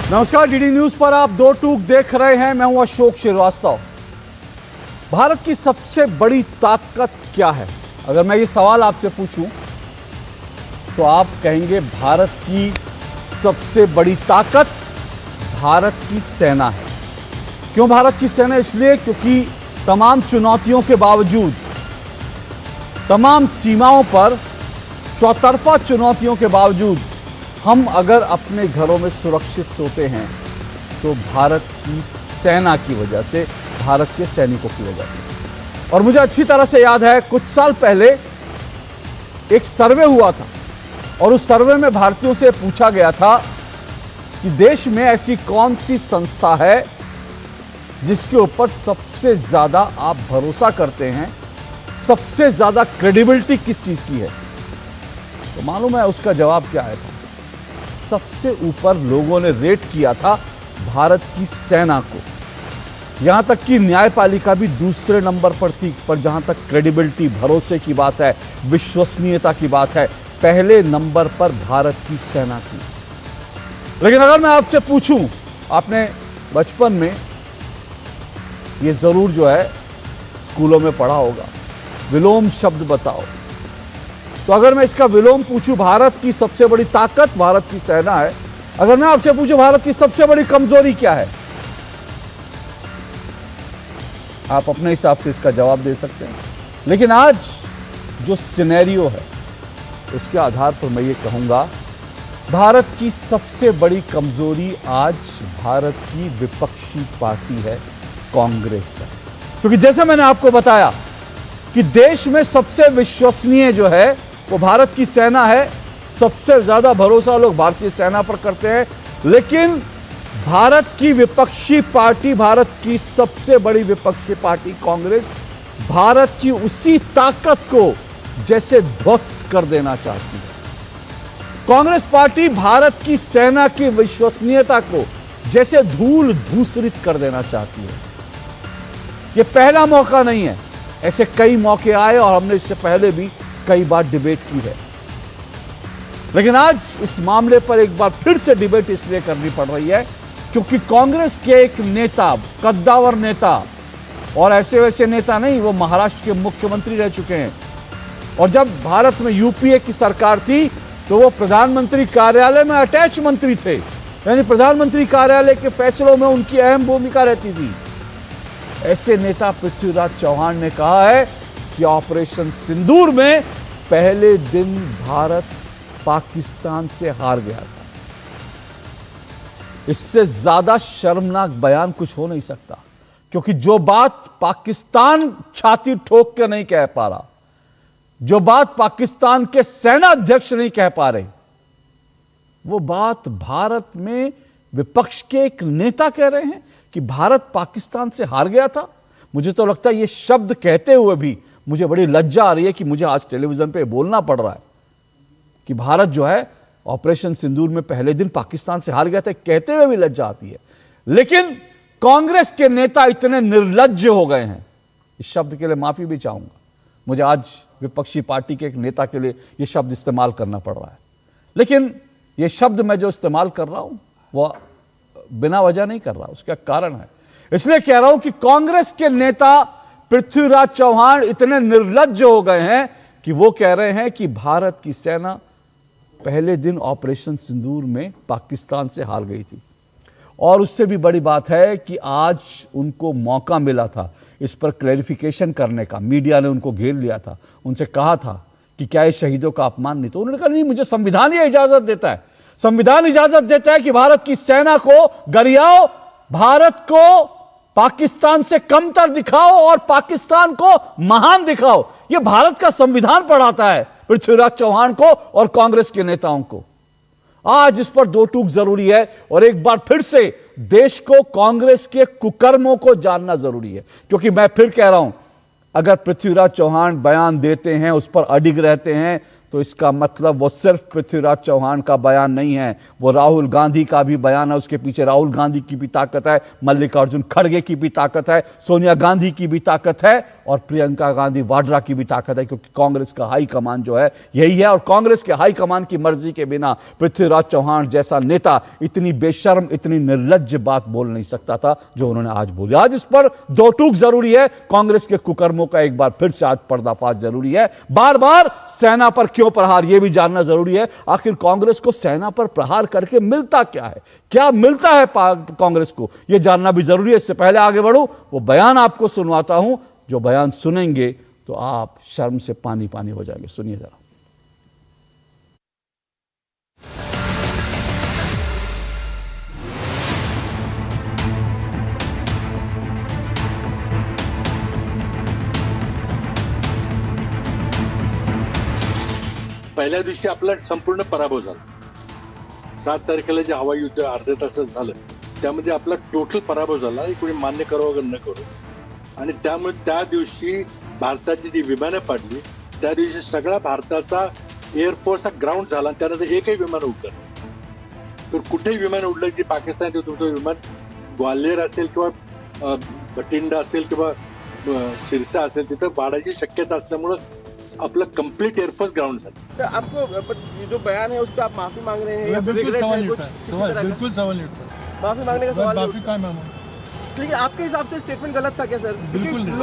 नमस्कार, DD news पर आप दो टूक देख रहे हैं। मैं हूं अशोक श्रीवास्तव। भारत की सबसे बड़ी ताकत क्या है? अगर मैं ये सवाल आपसे पूछूं तो आप कहेंगे भारत की सबसे बड़ी ताकत भारत की सेना है। क्यों भारत की सेना? इसलिए क्योंकि तमाम चुनौतियों के बावजूद, तमाम सीमाओं पर चौतरफा चुनौतियों के बावजूद हम अगर अपने घरों में सुरक्षित सोते हैं तो भारत की सेना की वजह से, भारत के सैनिकों की वजह से। और मुझे अच्छी तरह से याद है, कुछ साल पहले एक सर्वे हुआ था और उस सर्वे में भारतीयों से पूछा गया था कि देश में ऐसी कौन सी संस्था है जिसके ऊपर सबसे ज्यादा आप भरोसा करते हैं, सबसे ज्यादा क्रेडिबिलिटी किस चीज की है। तो मालूम है उसका जवाब क्या आया था? सबसे ऊपर लोगों ने रेट किया था भारत की सेना को। यहां तक कि न्यायपालिका भी दूसरे नंबर पर थी, पर जहां तक क्रेडिबिलिटी, भरोसे की बात है, विश्वसनीयता की बात है, पहले नंबर पर भारत की सेना थी। लेकिन अगर मैं आपसे पूछूं, आपने बचपन में ये जरूर जो है स्कूलों में पढ़ा होगा, विलोम शब्द बताओ। तो अगर मैं इसका विलोम पूछूं, भारत की सबसे बड़ी ताकत भारत की सेना है। अगर मैं आपसे पूछूं भारत की सबसे बड़ी कमजोरी क्या है, आप अपने हिसाब से इसका जवाब दे सकते हैं। लेकिन आज जो सिनेरियो है उसके आधार पर मैं ये कहूंगा, भारत की सबसे बड़ी कमजोरी आज भारत की विपक्षी पार्टी है, कांग्रेस है। क्योंकि जैसे मैंने आपको बताया कि देश में सबसे विश्वसनीय जो है वो भारत की सेना है। सबसे ज्यादा भरोसा लोग भारतीय सेना पर करते हैं। लेकिन भारत की विपक्षी पार्टी, भारत की सबसे बड़ी विपक्षी पार्टी कांग्रेस, भारत की उसी ताकत को जैसे ध्वस्त कर देना चाहती है। कांग्रेस पार्टी भारत की सेना की विश्वसनीयता को जैसे धूल धूसरित कर देना चाहती है। यह पहला मौका नहीं है, ऐसे कई मौके आए और हमने इससे पहले भी कई बार डिबेट की है। लेकिन आज इस मामले पर एक बार फिर से डिबेट इसलिए करनी पड़ रही है क्योंकि कांग्रेस के एक नेता, कद्दावर नेता, और ऐसे वैसे नेता नहीं, वो महाराष्ट्र के मुख्यमंत्री रह चुके हैं। और जब भारत में यूपीए की सरकार थी तो वो प्रधानमंत्री कार्यालय में अटैच मंत्री थे, यानी प्रधानमंत्री कार्यालय के फैसलों में उनकी अहम भूमिका रहती थी। ऐसे नेता पृथ्वीराज चौहान ने कहा है कि ऑपरेशन सिंदूर में पहले दिन भारत पाकिस्तान से हार गया था। इससे ज्यादा शर्मनाक बयान कुछ हो नहीं सकता, क्योंकि जो बात पाकिस्तान छाती ठोक के नहीं कह पा रहा, जो बात पाकिस्तान के सेना अध्यक्ष नहीं कह पा रहे, वो बात भारत में विपक्ष के एक नेता कह रहे हैं कि भारत पाकिस्तान से हार गया था। मुझे तो लगता है ये शब्द कहते हुए भी मुझे बड़ी लज्जा आ रही है कि मुझे आज टेलीविजन पे बोलना पड़ रहा है कि भारत जो है ऑपरेशन सिंदूर में पहले दिन पाकिस्तान से हार गया था। कहते हुए भी लज्जा आती है। लेकिन कांग्रेस के नेता इतने निर्लज्ज हो गए हैं, इस शब्द के लिए माफी भी चाहूंगा, मुझे आज विपक्षी पार्टी के एक नेता के लिए यह शब्द इस्तेमाल करना पड़ रहा है। लेकिन यह शब्द मैं जो इस्तेमाल कर रहा हूं वह बिना वजह नहीं कर रहा, उसका कारण है। इसलिए कह रहा हूं कि कांग्रेस के नेता पृथ्वीराज चौहान इतने निर्लज्ज हो गए हैं कि वो कह रहे हैं कि भारत की सेना पहले दिन ऑपरेशन सिंदूर में पाकिस्तान से हार गई थी। और उससे भी बड़ी बात है कि आज उनको मौका मिला था इस पर क्लैरिफिकेशन करने का। मीडिया ने उनको घेर लिया था, उनसे कहा था कि क्या ये शहीदों का अपमान नहीं? तो उन्होंने कहा नहीं, मुझे संविधान ये इजाजत देता है, संविधान इजाजत देता है कि भारत की सेना को गरियाओ, भारत को पाकिस्तान से कमतर दिखाओ और पाकिस्तान को महान दिखाओ। यह भारत का संविधान पढ़ाता है पृथ्वीराज चौहान को और कांग्रेस के नेताओं को। आज इस पर दो टूक जरूरी है और एक बार फिर से देश को कांग्रेस के कुकर्मों को जानना जरूरी है। क्योंकि मैं फिर कह रहा हूं, अगर पृथ्वीराज चौहान बयान देते हैं, उस पर अडिग रहते हैं, तो इसका मतलब वो सिर्फ पृथ्वीराज चौहान का बयान नहीं है, वो राहुल गांधी का भी बयान है। उसके पीछे राहुल गांधी की भी ताकत है, मल्लिकार्जुन खड़गे की भी ताकत है, सोनिया गांधी की भी ताकत है और प्रियंका गांधी वाड्रा की भी ताकत है, क्योंकि कांग्रेस का हाईकमान जो है यही है। और कांग्रेस के हाईकमान की मर्जी के बिना पृथ्वीराज चौहान जैसा नेता इतनी बेशर्म, इतनी निर्लज्ज बात बोल नहीं सकता था जो उन्होंने आज बोली। आज इस पर दो टूक जरूरी है, कांग्रेस के कुकर्मों का एक बार फिर से आज पर्दाफाश जरूरी है। बार बार सेना पर क्यों प्रहार, यह भी जानना जरूरी है। आखिर कांग्रेस को सेना पर प्रहार करके मिलता क्या है, क्या मिलता है कांग्रेस को, यह जानना भी जरूरी है। इससे पहले आगे बढ़ूं, वो बयान आपको सुनवाता हूं, जो बयान सुनेंगे तो आप शर्म से पानी पानी हो जाएंगे। सुनिए जरा। पहिल्या दिवशी आपला संपूर्ण पराभव झाला। 7 तारखेला जे हवाई युद्ध अर्ध्या तासात झालं त्यामध्ये आपला टोटल पराभव झाला, हे कोणी मान्य करो वगैरे न करो। आणि त्यामुळे त्या दिवशी भारताची जी विमानं पाडली, त्या दिवशी सगळा भारताचा एअरफोर्सचा ग्राउंड झाला, त्यानंतर एकही विमान उडलं तर कुठेही विमान उडलं की पाकिस्तान तुमचं विमान ग्वाल्हेर असेल किंवा भटिंडा असेल किंवा सिरसा असेल तिथं पाडायची शक्यता असल्यामुळं अपना कंप्लीट एयरफोर्स ग्राउंड है। तो आपको ये जो बयान है उस पर आप माफी मांग रहे हैं? बिल्कुल सवाल नहीं उठता है, बिल्कुल सवाल नहीं उठता है। माफी मांगने का सवाल माफी का मांगो, लेकिन आपके हिसाब से स्टेटमेंट गलत था क्या सर? बिल्कुल नहीं।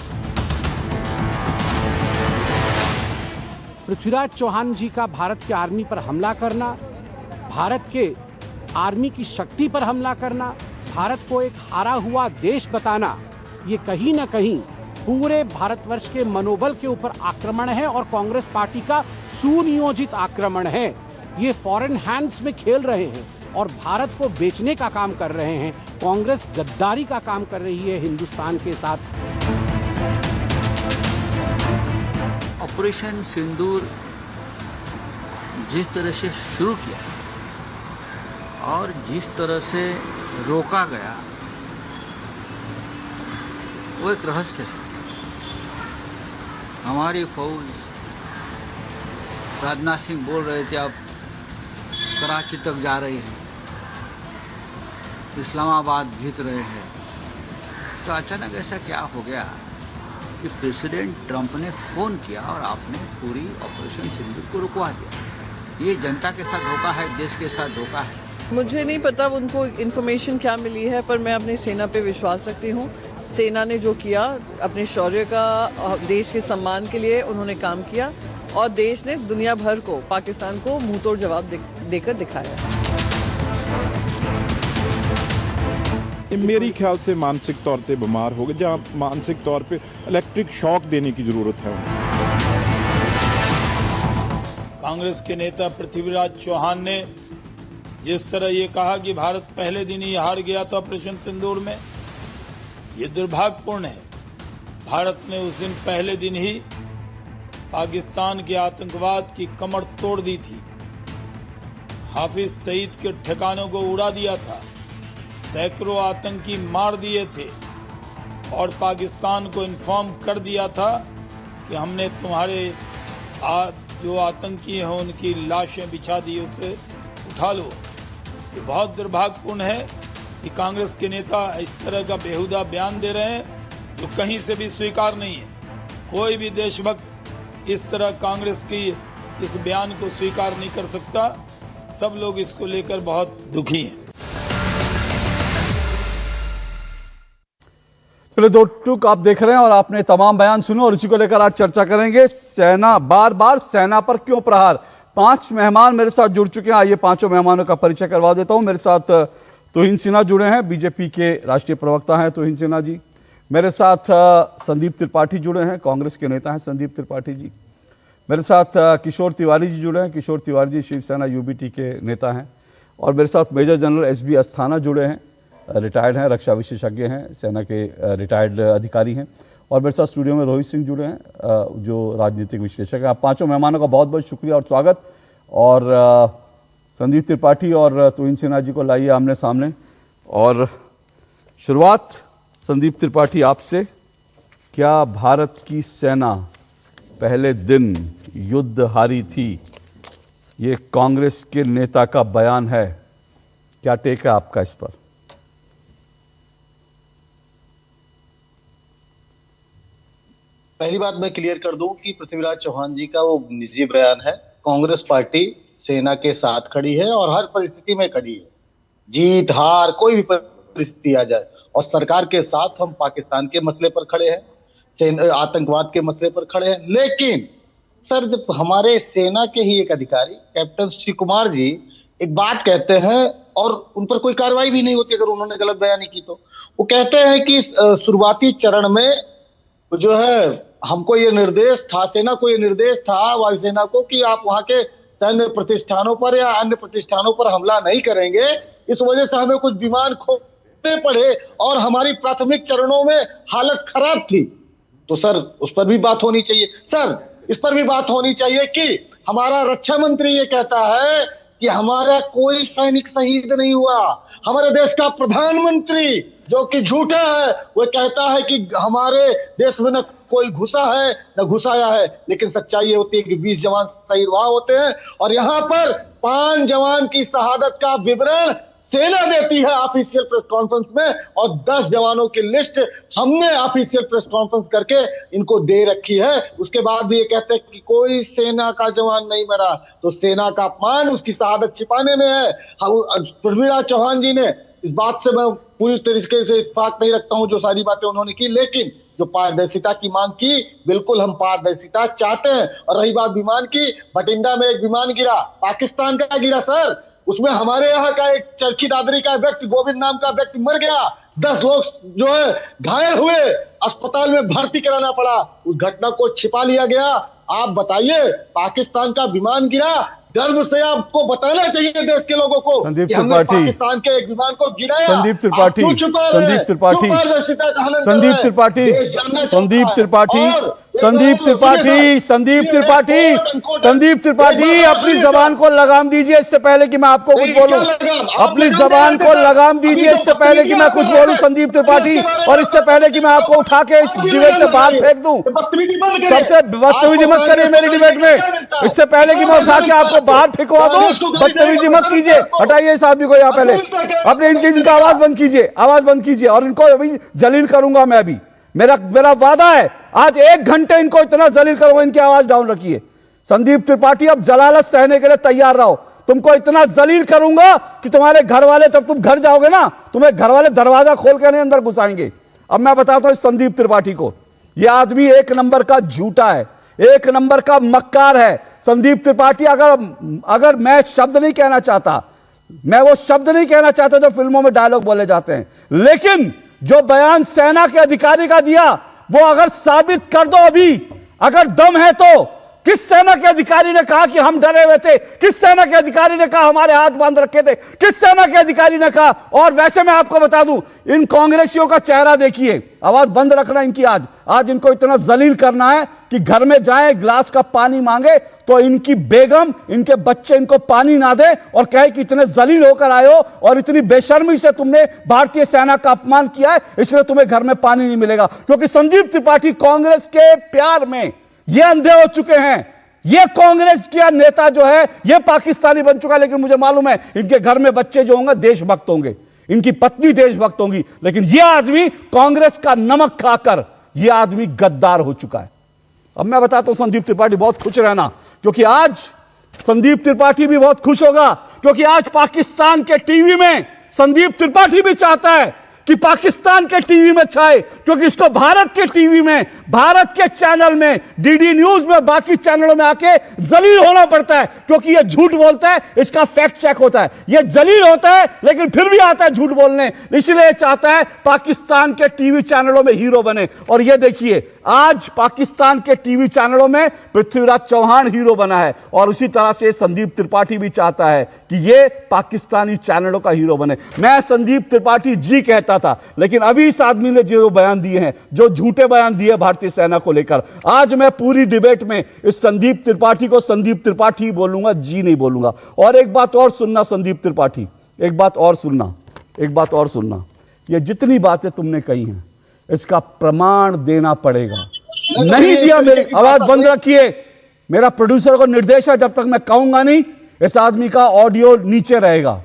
पृथ्वीराज चौहान जी का भारत के आर्मी पर हमला करना, भारत के आर्मी की शक्ति पर हमला करना, भारत को एक हारा हुआ देश बताना, ये कहीं ना कहीं पूरे भारतवर्ष के मनोबल के ऊपर आक्रमण है और कांग्रेस पार्टी का सुनियोजित आक्रमण है। ये फॉरेन हैंड्स में खेल रहे हैं और भारत को बेचने का काम कर रहे हैं। कांग्रेस गद्दारी का काम कर रही है हिंदुस्तान के साथ। ऑपरेशन सिंदूर जिस तरह से शुरू किया और जिस तरह से रोका गया वो एक रहस्य है। हमारी फौज, राजनाथ सिंह बोल रहे थे अब कराची तक जा रही है, इस्लामाबाद जीत रहे हैं, तो अचानक ऐसा क्या हो गया कि प्रेसिडेंट ट्रंप ने फ़ोन किया और आपने पूरी ऑपरेशन सिंदूर को रुकवा दिया। ये जनता के साथ धोखा है, देश के साथ धोखा है। मुझे नहीं पता उनको इन्फॉर्मेशन क्या मिली है, पर मैं अपनी सेना पे विश्वास रखती हूँ। सेना ने जो किया, अपने शौर्य का, देश के सम्मान के लिए उन्होंने काम किया और देश ने दुनिया भर को, पाकिस्तान को मुंहतोड़ जवाब देकर दिखाया। मेरी ख्याल से मानसिक तौर पे बीमार हो गए, जहाँ मानसिक तौर पे इलेक्ट्रिक शॉक देने की जरूरत है। कांग्रेस के नेता पृथ्वीराज चौहान ने जिस तरह ये कहा कि भारत पहले दिन ही हार गया था ऑपरेशन सिंदूर में, ये दुर्भाग्यपूर्ण है। भारत ने उस दिन पहले दिन ही पाकिस्तान के आतंकवाद की कमर तोड़ दी थी, हाफिज सईद के ठिकानों को उड़ा दिया था, सैकड़ों आतंकी मार दिए थे और पाकिस्तान को इन्फॉर्म कर दिया था कि हमने तुम्हारे जो आतंकी हैं उनकी लाशें बिछा दी, उसे उठा लो। ये बहुत दुर्भाग्यपूर्ण है कि कांग्रेस के नेता इस तरह का बेहुदा बयान दे रहे हैं जो कहीं से भी स्वीकार नहीं है। कोई भी देशभक्त इस तरह कांग्रेस की इस बयान को स्वीकार नहीं कर सकता। सब लोग इसको लेकर बहुत दुखी हैं। चलिए, दो टूक आप देख रहे हैं और आपने तमाम बयान सुने और इसी को लेकर आज चर्चा करेंगे। सेना, बार बार सेना पर क्यों प्रहार। 5 मेहमान मेरे साथ जुड़ चुके हैं, आइए पांचों मेहमानों का परिचय करवा देता हूं। मेरे साथ तुहिन सिन्हा जुड़े हैं, बीजेपी के राष्ट्रीय प्रवक्ता हैं तुहिन सिन्हा जी। मेरे साथ संदीप त्रिपाठी जुड़े हैं, कांग्रेस के नेता हैं संदीप त्रिपाठी जी। मेरे साथ किशोर तिवारी जी जुड़े हैं, किशोर तिवारी जी शिवसेना यूबीटी के नेता हैं। और मेरे साथ मेजर जनरल एसबी अस्थाना जुड़े हैं, रिटायर्ड हैं, रक्षा विशेषज्ञ हैं, सेना के रिटायर्ड अधिकारी हैं। और मेरे साथ स्टूडियो में रोहित सिंह जुड़े हैं, जो राजनीतिक विश्लेषक हैं। आप पांचों मेहमानों का बहुत बहुत शुक्रिया और स्वागत। और संदीप त्रिपाठी और तुहिन सिन्हा जी को लाइए आमने सामने। और शुरुआत संदीप त्रिपाठी आपसे, क्या भारत की सेना पहले दिन युद्ध हारी थी ये कांग्रेस के नेता का बयान है, क्या टेक है आपका इस पर? पहली बात मैं क्लियर कर दूं कि पृथ्वीराज चौहान जी का वो निजी बयान है। कांग्रेस पार्टी सेना के साथ खड़ी है और हर परिस्थिति में खड़ी है, जीत हार कोई भी परिस्थिति आ जाए। और सरकार के साथ हम पाकिस्तान के मसले पर खड़े हैं, आतंकवाद के मसले पर खड़े हैं। लेकिन सर, जब हमारे सेना के ही एक अधिकारी कैप्टन श्री कुमार जी एक बात कहते हैं और उन पर कोई कार्रवाई भी नहीं होती अगर उन्होंने गलत बयानी की, तो वो कहते हैं कि शुरुआती चरण में जो है हमको ये निर्देश था, सेना को ये निर्देश था, वायुसेना को, कि आप वहां के सैन्य प्रतिष्ठानों पर या अन्य प्रतिष्ठानों पर हमला नहीं करेंगे। इस वजह से हमें कुछ विमान खोने पड़े और हमारी प्राथमिक चरणों में हालत खराब थी। तो सर, उस पर भी बात होनी चाहिए। सर, इस पर भी बात होनी चाहिए कि हमारा रक्षा मंत्री ये कहता है कि हमारा कोई सैनिक शहीद नहीं हुआ। हमारे देश का प्रधानमंत्री जो कि झूठा है, वो कहता है कि हमारे देश में न कोई घुसा है न घुसाया है। लेकिन सच्चाई ये होती है कि 20 जवान शहीद वहां होते हैं और यहाँ पर 5 जवान की शहादत का विवरण सेना देती है ऑफिशियल प्रेस कॉन्फ्रेंस में, और 10 जवानों की लिस्ट हमने ऑफिशियल प्रेस कॉन्फ्रेंस करके इनको दे रखी है। उसके बाद भी ये कहते हैं कि कोई सेना का जवान नहीं मरा। तो सेना का अपमान उसकी शहादत छिपाने में है। पृथ्वीराज चौहान जी ने, इस बात से मैं पूरी तरीके से इत्तेफाक नहीं रखता हूं जो सारी बातें उन्होंने की, लेकिन जो पारदर्शिता की मांग की, बिल्कुल हम पारदर्शिता चाहते हैं। और रही बात विमान की, बठिंडा में एक विमान गिरा, पाकिस्तान का गिरा सर, उसमें हमारे यहाँ का एक चरखी दादरी का व्यक्ति, गोविंद नाम का व्यक्ति मर गया, 10 लोग जो है घायल हुए, अस्पताल में भर्ती कराना पड़ा। उस घटना को छिपा लिया गया। आप बताइए, पाकिस्तान का विमान गिरा, गर्व से आपको बताना चाहिए देश के लोगों को कि हमने पाकिस्तान के एक विमान को गिराया। संदीप त्रिपाठी, संदीप त्रिपाठी, संदीप त्रिपाठी, संदीप त्रिपाठी, संदीप त्रिपाठी, संदीप त्रिपाठी, संदीप त्रिपाठी, अपनी जबान को लगाम दीजिए इससे पहले कि मैं आपको कुछ बोलूं। अपनी जबान को लगाम दीजिए इससे पहले कि मैं कुछ बोलूं संदीप त्रिपाठी, और इससे पहले कि मैं आपको उठा के इस डिबेट से बाहर फेंक दूं। सबसे बदतमीजी मत करिए मेरी डिबेट में। इससे पहले कि मैं उठा के आपको बाहर फेंकवा दूं, बदतमीजी मत कीजिए। हटाइए इस आदमी को यहाँ पहले, अपने इनका आवाज बंद कीजिए, आवाज बंद कीजिए, और इनको अभी जलील करूंगा मैं। अभी मेरा वादा है, आज 1 घंटे इनको इतना जलील करूंगा, इनकी आवाज डाउन रखिए। संदीप त्रिपाठी, अब जलालत सहने के लिए तैयार रहो। तुमको इतना जलील करूंगा कि तुम्हारे घर वाले, जब तुम घर जाओगे ना, तुम्हें घर वाले दरवाजा खोल के नहीं अंदर घुसाएंगे। अब मैं बताता हूं संदीप त्रिपाठी को, यह आदमी 1 नंबर का झूठा है, 1 नंबर का मक्कार है। संदीप त्रिपाठी, अगर मैं शब्द नहीं कहना चाहता, मैं वो शब्द नहीं कहना चाहता जो फिल्मों में डायलॉग बोले जाते हैं, लेकिन जो बयान सेना के अधिकारी का दिया, वो अगर साबित कर दो अभी, अगर दम है तो। किस सेना के अधिकारी ने कहा कि हम डरे हुए थे? किस सेना के अधिकारी ने कहा हमारे हाथ बांध रखे थे? किस सेना के अधिकारी ने कहा? और वैसे मैं आपको बता दूं, इन कांग्रेसियों का चेहरा देखिए, आवाज बंद रखना इनकी। आज इनको इतना जलील करना है कि घर में जाए, गिलास का पानी मांगे तो इनकी बेगम, इनके बच्चे इनको पानी ना दे और कहे कि इतने जलील होकर आए हो और इतनी बेशर्मी से तुमने भारतीय सेना का अपमान किया है, इसलिए तुम्हें घर में पानी नहीं मिलेगा। क्योंकि संदीप त्रिपाठी कांग्रेस के प्यार में ये अंधे हो चुके हैं। ये कांग्रेस का नेता जो है, ये पाकिस्तानी बन चुका है। लेकिन मुझे मालूम है इनके घर में बच्चे जो होंगे देशभक्त होंगे, इनकी पत्नी देशभक्त होंगी, लेकिन ये आदमी कांग्रेस का नमक खाकर ये आदमी गद्दार हो चुका है। अब मैं बताता हूं संदीप त्रिपाठी, बहुत खुश रहना, क्योंकि आज संदीप त्रिपाठी भी बहुत खुश होगा, क्योंकि आज पाकिस्तान के टीवी में संदीप त्रिपाठी भी चाहता है कि पाकिस्तान के टीवी में छाए, क्योंकि इसको भारत के टीवी में, भारत के चैनल में, डीडी न्यूज में, बाकी चैनलों में आके जलील होना पड़ता है, क्योंकि ये झूठ बोलता है, इसका फैक्ट चेक होता है। ये जलील होता है लेकिन फिर भी आता है झूठ बोलने, इसलिए चाहता है पाकिस्तान के टीवी चैनलों में हीरो बने। और ये देखिए, आज पाकिस्तान के टीवी चैनलों में पृथ्वीराज चौहान हीरो बना है, और उसी तरह से संदीप त्रिपाठी भी चाहता है कि ये पाकिस्तानी चैनलों का हीरो बने। मैं संदीप त्रिपाठी जी कहता था, लेकिन अभी इस आदमी ने जो बयान दिए हैं, जो झूठे बयान दिए भारतीय सेना को लेकर, आज मैं पूरी डिबेट में इस संदीप त्रिपाठी को संदीप त्रिपाठी बोलूंगा, जी नहीं बोलूंगा। और एक बात और सुनना संदीप त्रिपाठी, एक बात और सुनना, ये जितनी बातें तुमने कही हैं इसका प्रमाण देना पड़ेगा। नहीं दिया, मेरी आवाज बंद रखिए। मेरा प्रोड्यूसर को निर्देश है, जब तक मैं कहूंगा नहीं इस आदमी का ऑडियो नीचे रहेगा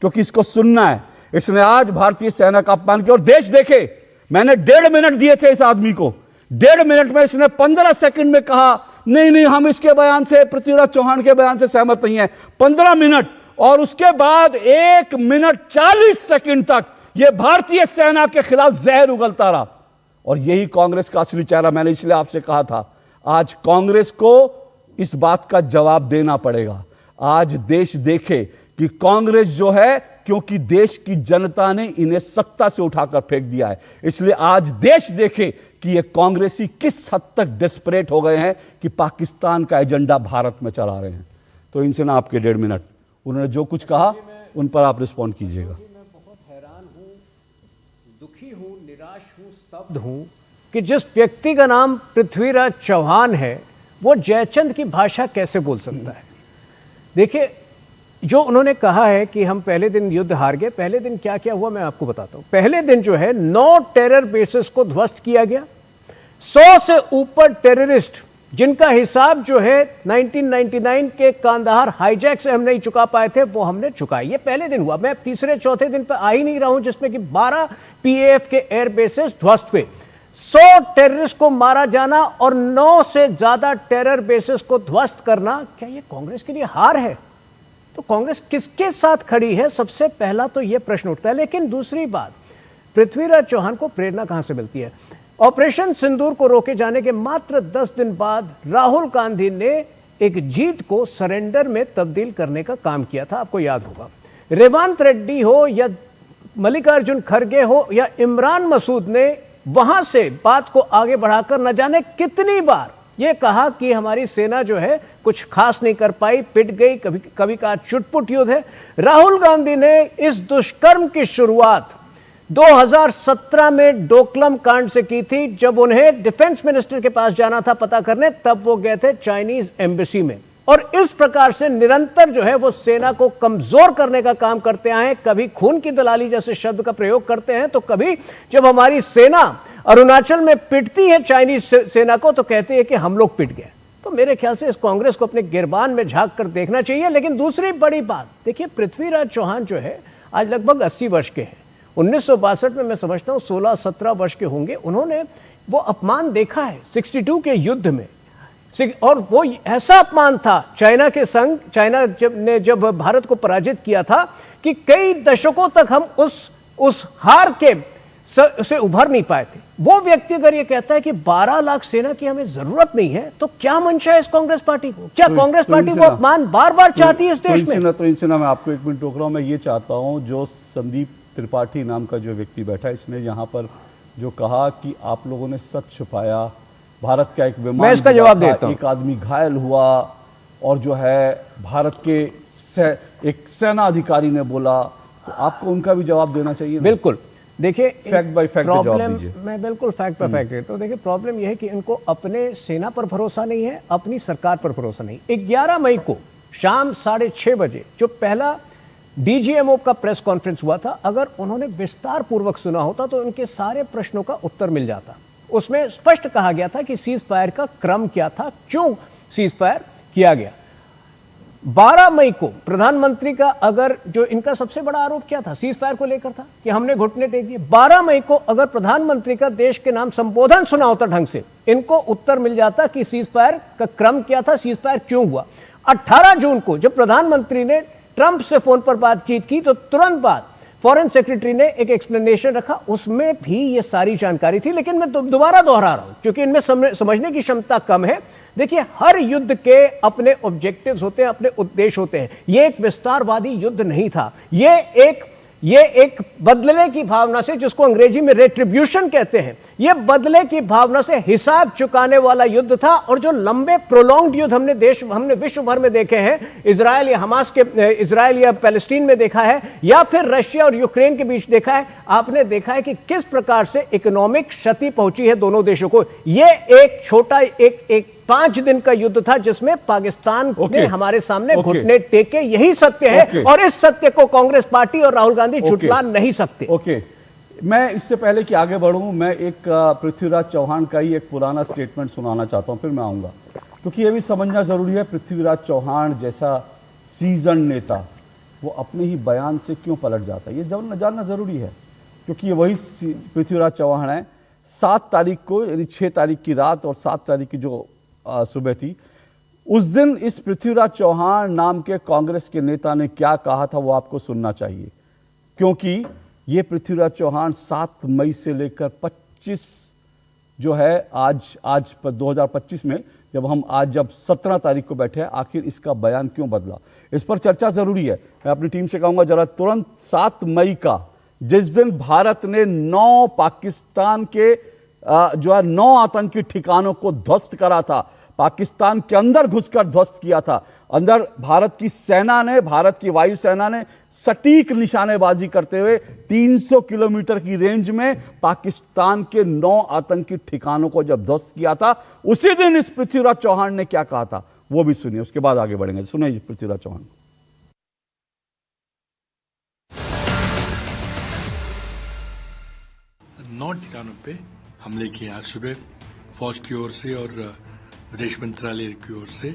क्योंकि इसको सुनना है। इसने आज भारतीय सेना का अपमान किया और देश देखे, मैंने 1.5 मिनट दिए थे इस आदमी को, 1.5 मिनट में इसने 15 सेकंड में कहा नहीं नहीं हम इसके बयान से, पृथ्वीराज चौहान के बयान से सहमत नहीं है। 15 मिनट, और उसके बाद 1 मिनट 40 सेकंड तक यह भारतीय सेना के खिलाफ जहर उगलता रहा। और यही कांग्रेस का असली चेहरा, मैंने इसलिए आपसे कहा था आज कांग्रेस को इस बात का जवाब देना पड़ेगा। आज देश देखे कि कांग्रेस जो है, क्योंकि देश की जनता ने इन्हें सत्ता से उठाकर फेंक दिया है, इसलिए आज देश देखे कि ये कांग्रेसी किस हद तक डेस्परेट हो गए हैं कि पाकिस्तान का एजेंडा भारत में चला रहे हैं। तो इनसे ना आपके 1.5 मिनट, उन्होंने जो कुछ कहा उन पर आप रिस्पॉन्ड कीजिएगा। मैं बहुत हैरान हूं, दुखी हूं, निराश हूं, स्तब्ध हूं कि जिस व्यक्ति का नाम पृथ्वीराज चौहान है वो जयचंद की भाषा कैसे बोल सकता है। देखिए, जो उन्होंने कहा है कि हम पहले दिन युद्ध हार गए, पहले दिन क्या क्या हुआ मैं आपको बताता हूं। पहले दिन जो है 9 टेरर बेसेस को ध्वस्त किया गया, 100 से ऊपर टेररिस्ट जिनका हिसाब जो है 1999 के कांदाहार हाईजैक से हम नहीं चुका पाए थे वो हमने चुकाया। ये पहले दिन हुआ। मैं तीसरे चौथे दिन पर आ ही नहीं रहा हूं जिसमें कि 12 पीएएफ के एयर बेसेस ध्वस्त हुए, 100 टेररिस्ट को मारा जाना और 9 से ज्यादा टेरर बेसेस को ध्वस्त करना, क्या ये कांग्रेस के लिए हार है? तो कांग्रेस किसके साथ खड़ी है? सबसे पहला तो यह प्रश्न उठता है। लेकिन दूसरी बात, पृथ्वीराज चौहान को प्रेरणा कहां से मिलती है? ऑपरेशन सिंदूर को रोके जाने के मात्र 10 दिन बाद राहुल गांधी ने एक जीत को सरेंडर में तब्दील करने का काम किया था। आपको याद होगा, रेवंत रेड्डी हो या मल्लिकार्जुन खड़गे हो या इमरान मसूद ने वहां से बात को आगे बढ़ाकर न जाने कितनी बार यह कहा कि हमारी सेना जो है कुछ खास नहीं कर पाई, पिट गई, कभी कभी कहा चुटपुट युद्ध है। राहुल गांधी ने इस दुष्कर्म की शुरुआत 2017 में डोकलम कांड से की थी, जब उन्हें डिफेंस मिनिस्टर के पास जाना था पता करने, तब वो गए थे चाइनीज एम्बेसी में। और इस प्रकार से निरंतर जो है वो सेना को कमजोर करने का काम करते आए हैं। कभी खून की दलाली जैसे शब्द का प्रयोग करते हैं, तो कभी जब हमारी सेना अरुणाचल में पिटती है चाइनीज सेना को तो कहते हैं कि हम लोग पिट गए। तो मेरे ख्याल से इस कांग्रेस को अपने गिरबान में झांक कर देखना चाहिए। लेकिन दूसरी बड़ी बात देखिए, पृथ्वीराज चौहान जो है आज लगभग 80 वर्ष के हैं। 1962 में मैं समझता हूं 16-17 वर्ष के होंगे। उन्होंने वो अपमान देखा है 62 के युद्ध में, और वो ऐसा अपमान था चाइना के संग, चाइना जब भारत को पराजित किया था कि कई दशकों तक हम उस हार के से उभर नहीं पाए थे। वो व्यक्ति अगर ये कहता है कि 12 लाख सेना की हमें जरूरत नहीं है, तो क्या मंशा है इस कांग्रेस पार्टी को? क्या कांग्रेस पार्टी वो अपमान बार बार चाहती है इस देश में? तो इनसे ना मैं आपको 1 मिनट रोक रहा हूं। मैं ये चाहता हूं, जो संदीप त्रिपाठी नाम का जो व्यक्ति बैठा है, इसने यहाँ पर जो कहा कि आप लोगों ने सच छुपाया, भारत का एक विमान, मैं इसका जवाब देता हूं। एक आदमी घायल हुआ और जो है भारत के एक सेना अधिकारी ने बोला, तो आपको उनका भी जवाब देना चाहिए। बिल्कुल, देखिए फैक्ट बाय फैक्ट प्रॉब्लम, मैं बिल्कुल फैक्ट बाय फैक्ट देता हूं। देखिए, प्रॉब्लम यह है कि इनको अपने सेना पर भरोसा नहीं है, अपनी सरकार पर भरोसा नहीं। 11 मई को शाम 6:30 बजे जो पहला डीजीएमओ का प्रेस कॉन्फ्रेंस हुआ था, अगर उन्होंने विस्तार पूर्वक सुना होता तो उनके सारे प्रश्नों का उत्तर मिल जाता। उसमें स्पष्ट कहा गया था कि सीज फायर का क्रम क्या था, क्यों सीज फायर किया गया। 12 मई को प्रधानमंत्री का, अगर जो इनका सबसे बड़ा आरोप क्या था सीज फायर को लेकर था कि हमने घुटने टेक दिए, 12 मई को अगर प्रधानमंत्री का देश के नाम संबोधन सुना होता ढंग से, इनको उत्तर मिल जाता कि सीज फायर का क्रम क्या था, सीज फायर क्यों हुआ। 18 जून को जब प्रधानमंत्री ने ट्रंप से फोन पर बातचीत की तो तुरंत बाद फॉरेन सेक्रेटरी ने एक एक्सप्लेनेशन रखा, उसमें भी ये सारी जानकारी थी। लेकिन मैं दोबारा दोहरा रहा हूं क्योंकि इनमें समझने की क्षमता कम है। देखिए, हर युद्ध के अपने ऑब्जेक्टिव्स होते हैं, अपने उद्देश्य होते हैं। ये एक विस्तारवादी युद्ध नहीं था, ये एक बदले की भावना से, जिसको अंग्रेजी में रेट्रिब्यूशन कहते हैं, ये बदले की भावना से हिसाब चुकाने वाला युद्ध था। और जो लंबे प्रोलॉन्ग्ड युद्ध हमने विश्व भर में देखे हैं, इजराइल या पैलेस्टीन में देखा है, या फिर रशिया और यूक्रेन के बीच देखा है, आपने देखा है कि किस प्रकार से इकोनॉमिक क्षति पहुंची है दोनों देशों को। ये एक छोटा एक 5 दिन का युद्ध था जिसमें पाकिस्तान ने हमारे सामने घुटने टेके। यही सत्य है और इस सत्य को कांग्रेस पार्टी और राहुल गांधी झुठला नहीं सकते। मैं इससे पहले कि आगे बढ़ूं, मैं एक पृथ्वीराज चौहान का ही एक पुराना स्टेटमेंट सुनाना चाहता हूं, फिर मैं आऊंगा, क्योंकि यह भी समझना जरूरी है। पृथ्वीराज चौहान जैसा सीजन नेता वो अपने ही बयान से क्यों पलट जाता है, ये जानना जरूरी है। क्योंकि ये वही पृथ्वीराज चौहान है। 7 तारीख को यानी 6 तारीख की रात और 7 तारीख की जो सुबह थी, उस दिन इस पृथ्वीराज चौहान नाम के कांग्रेस के नेता ने क्या कहा था वो आपको सुनना चाहिए। क्योंकि ये पृथ्वीराज चौहान 7 मई से लेकर 25 जो है आज 2025 में जब 17 तारीख को बैठे हैं, आखिर इसका बयान क्यों बदला, इस पर चर्चा जरूरी है। मैं अपनी टीम से कहूंगा जरा तुरंत 7 मई का, जिस दिन भारत ने 9 पाकिस्तान के 9 आतंकी ठिकानों को ध्वस्त करा था, पाकिस्तान के अंदर घुसकर ध्वस्त किया था। अंदर भारत की सेना ने, भारत की वायुसेना ने सटीक निशानेबाजी करते हुए 300 किलोमीटर की रेंज में पाकिस्तान के 9 आतंकी ठिकानों को जब ध्वस्त किया था, उसी दिन इस पृथ्वीराज चौहान ने क्या कहा था वो भी सुनिए, उसके बाद आगे बढ़ेंगे। सुनिए पृथ्वीराज चौहान। 9 ठिकानों पे हमले किए आज सुबह फौज की ओर से और विदेश मंत्रालय की ओर से।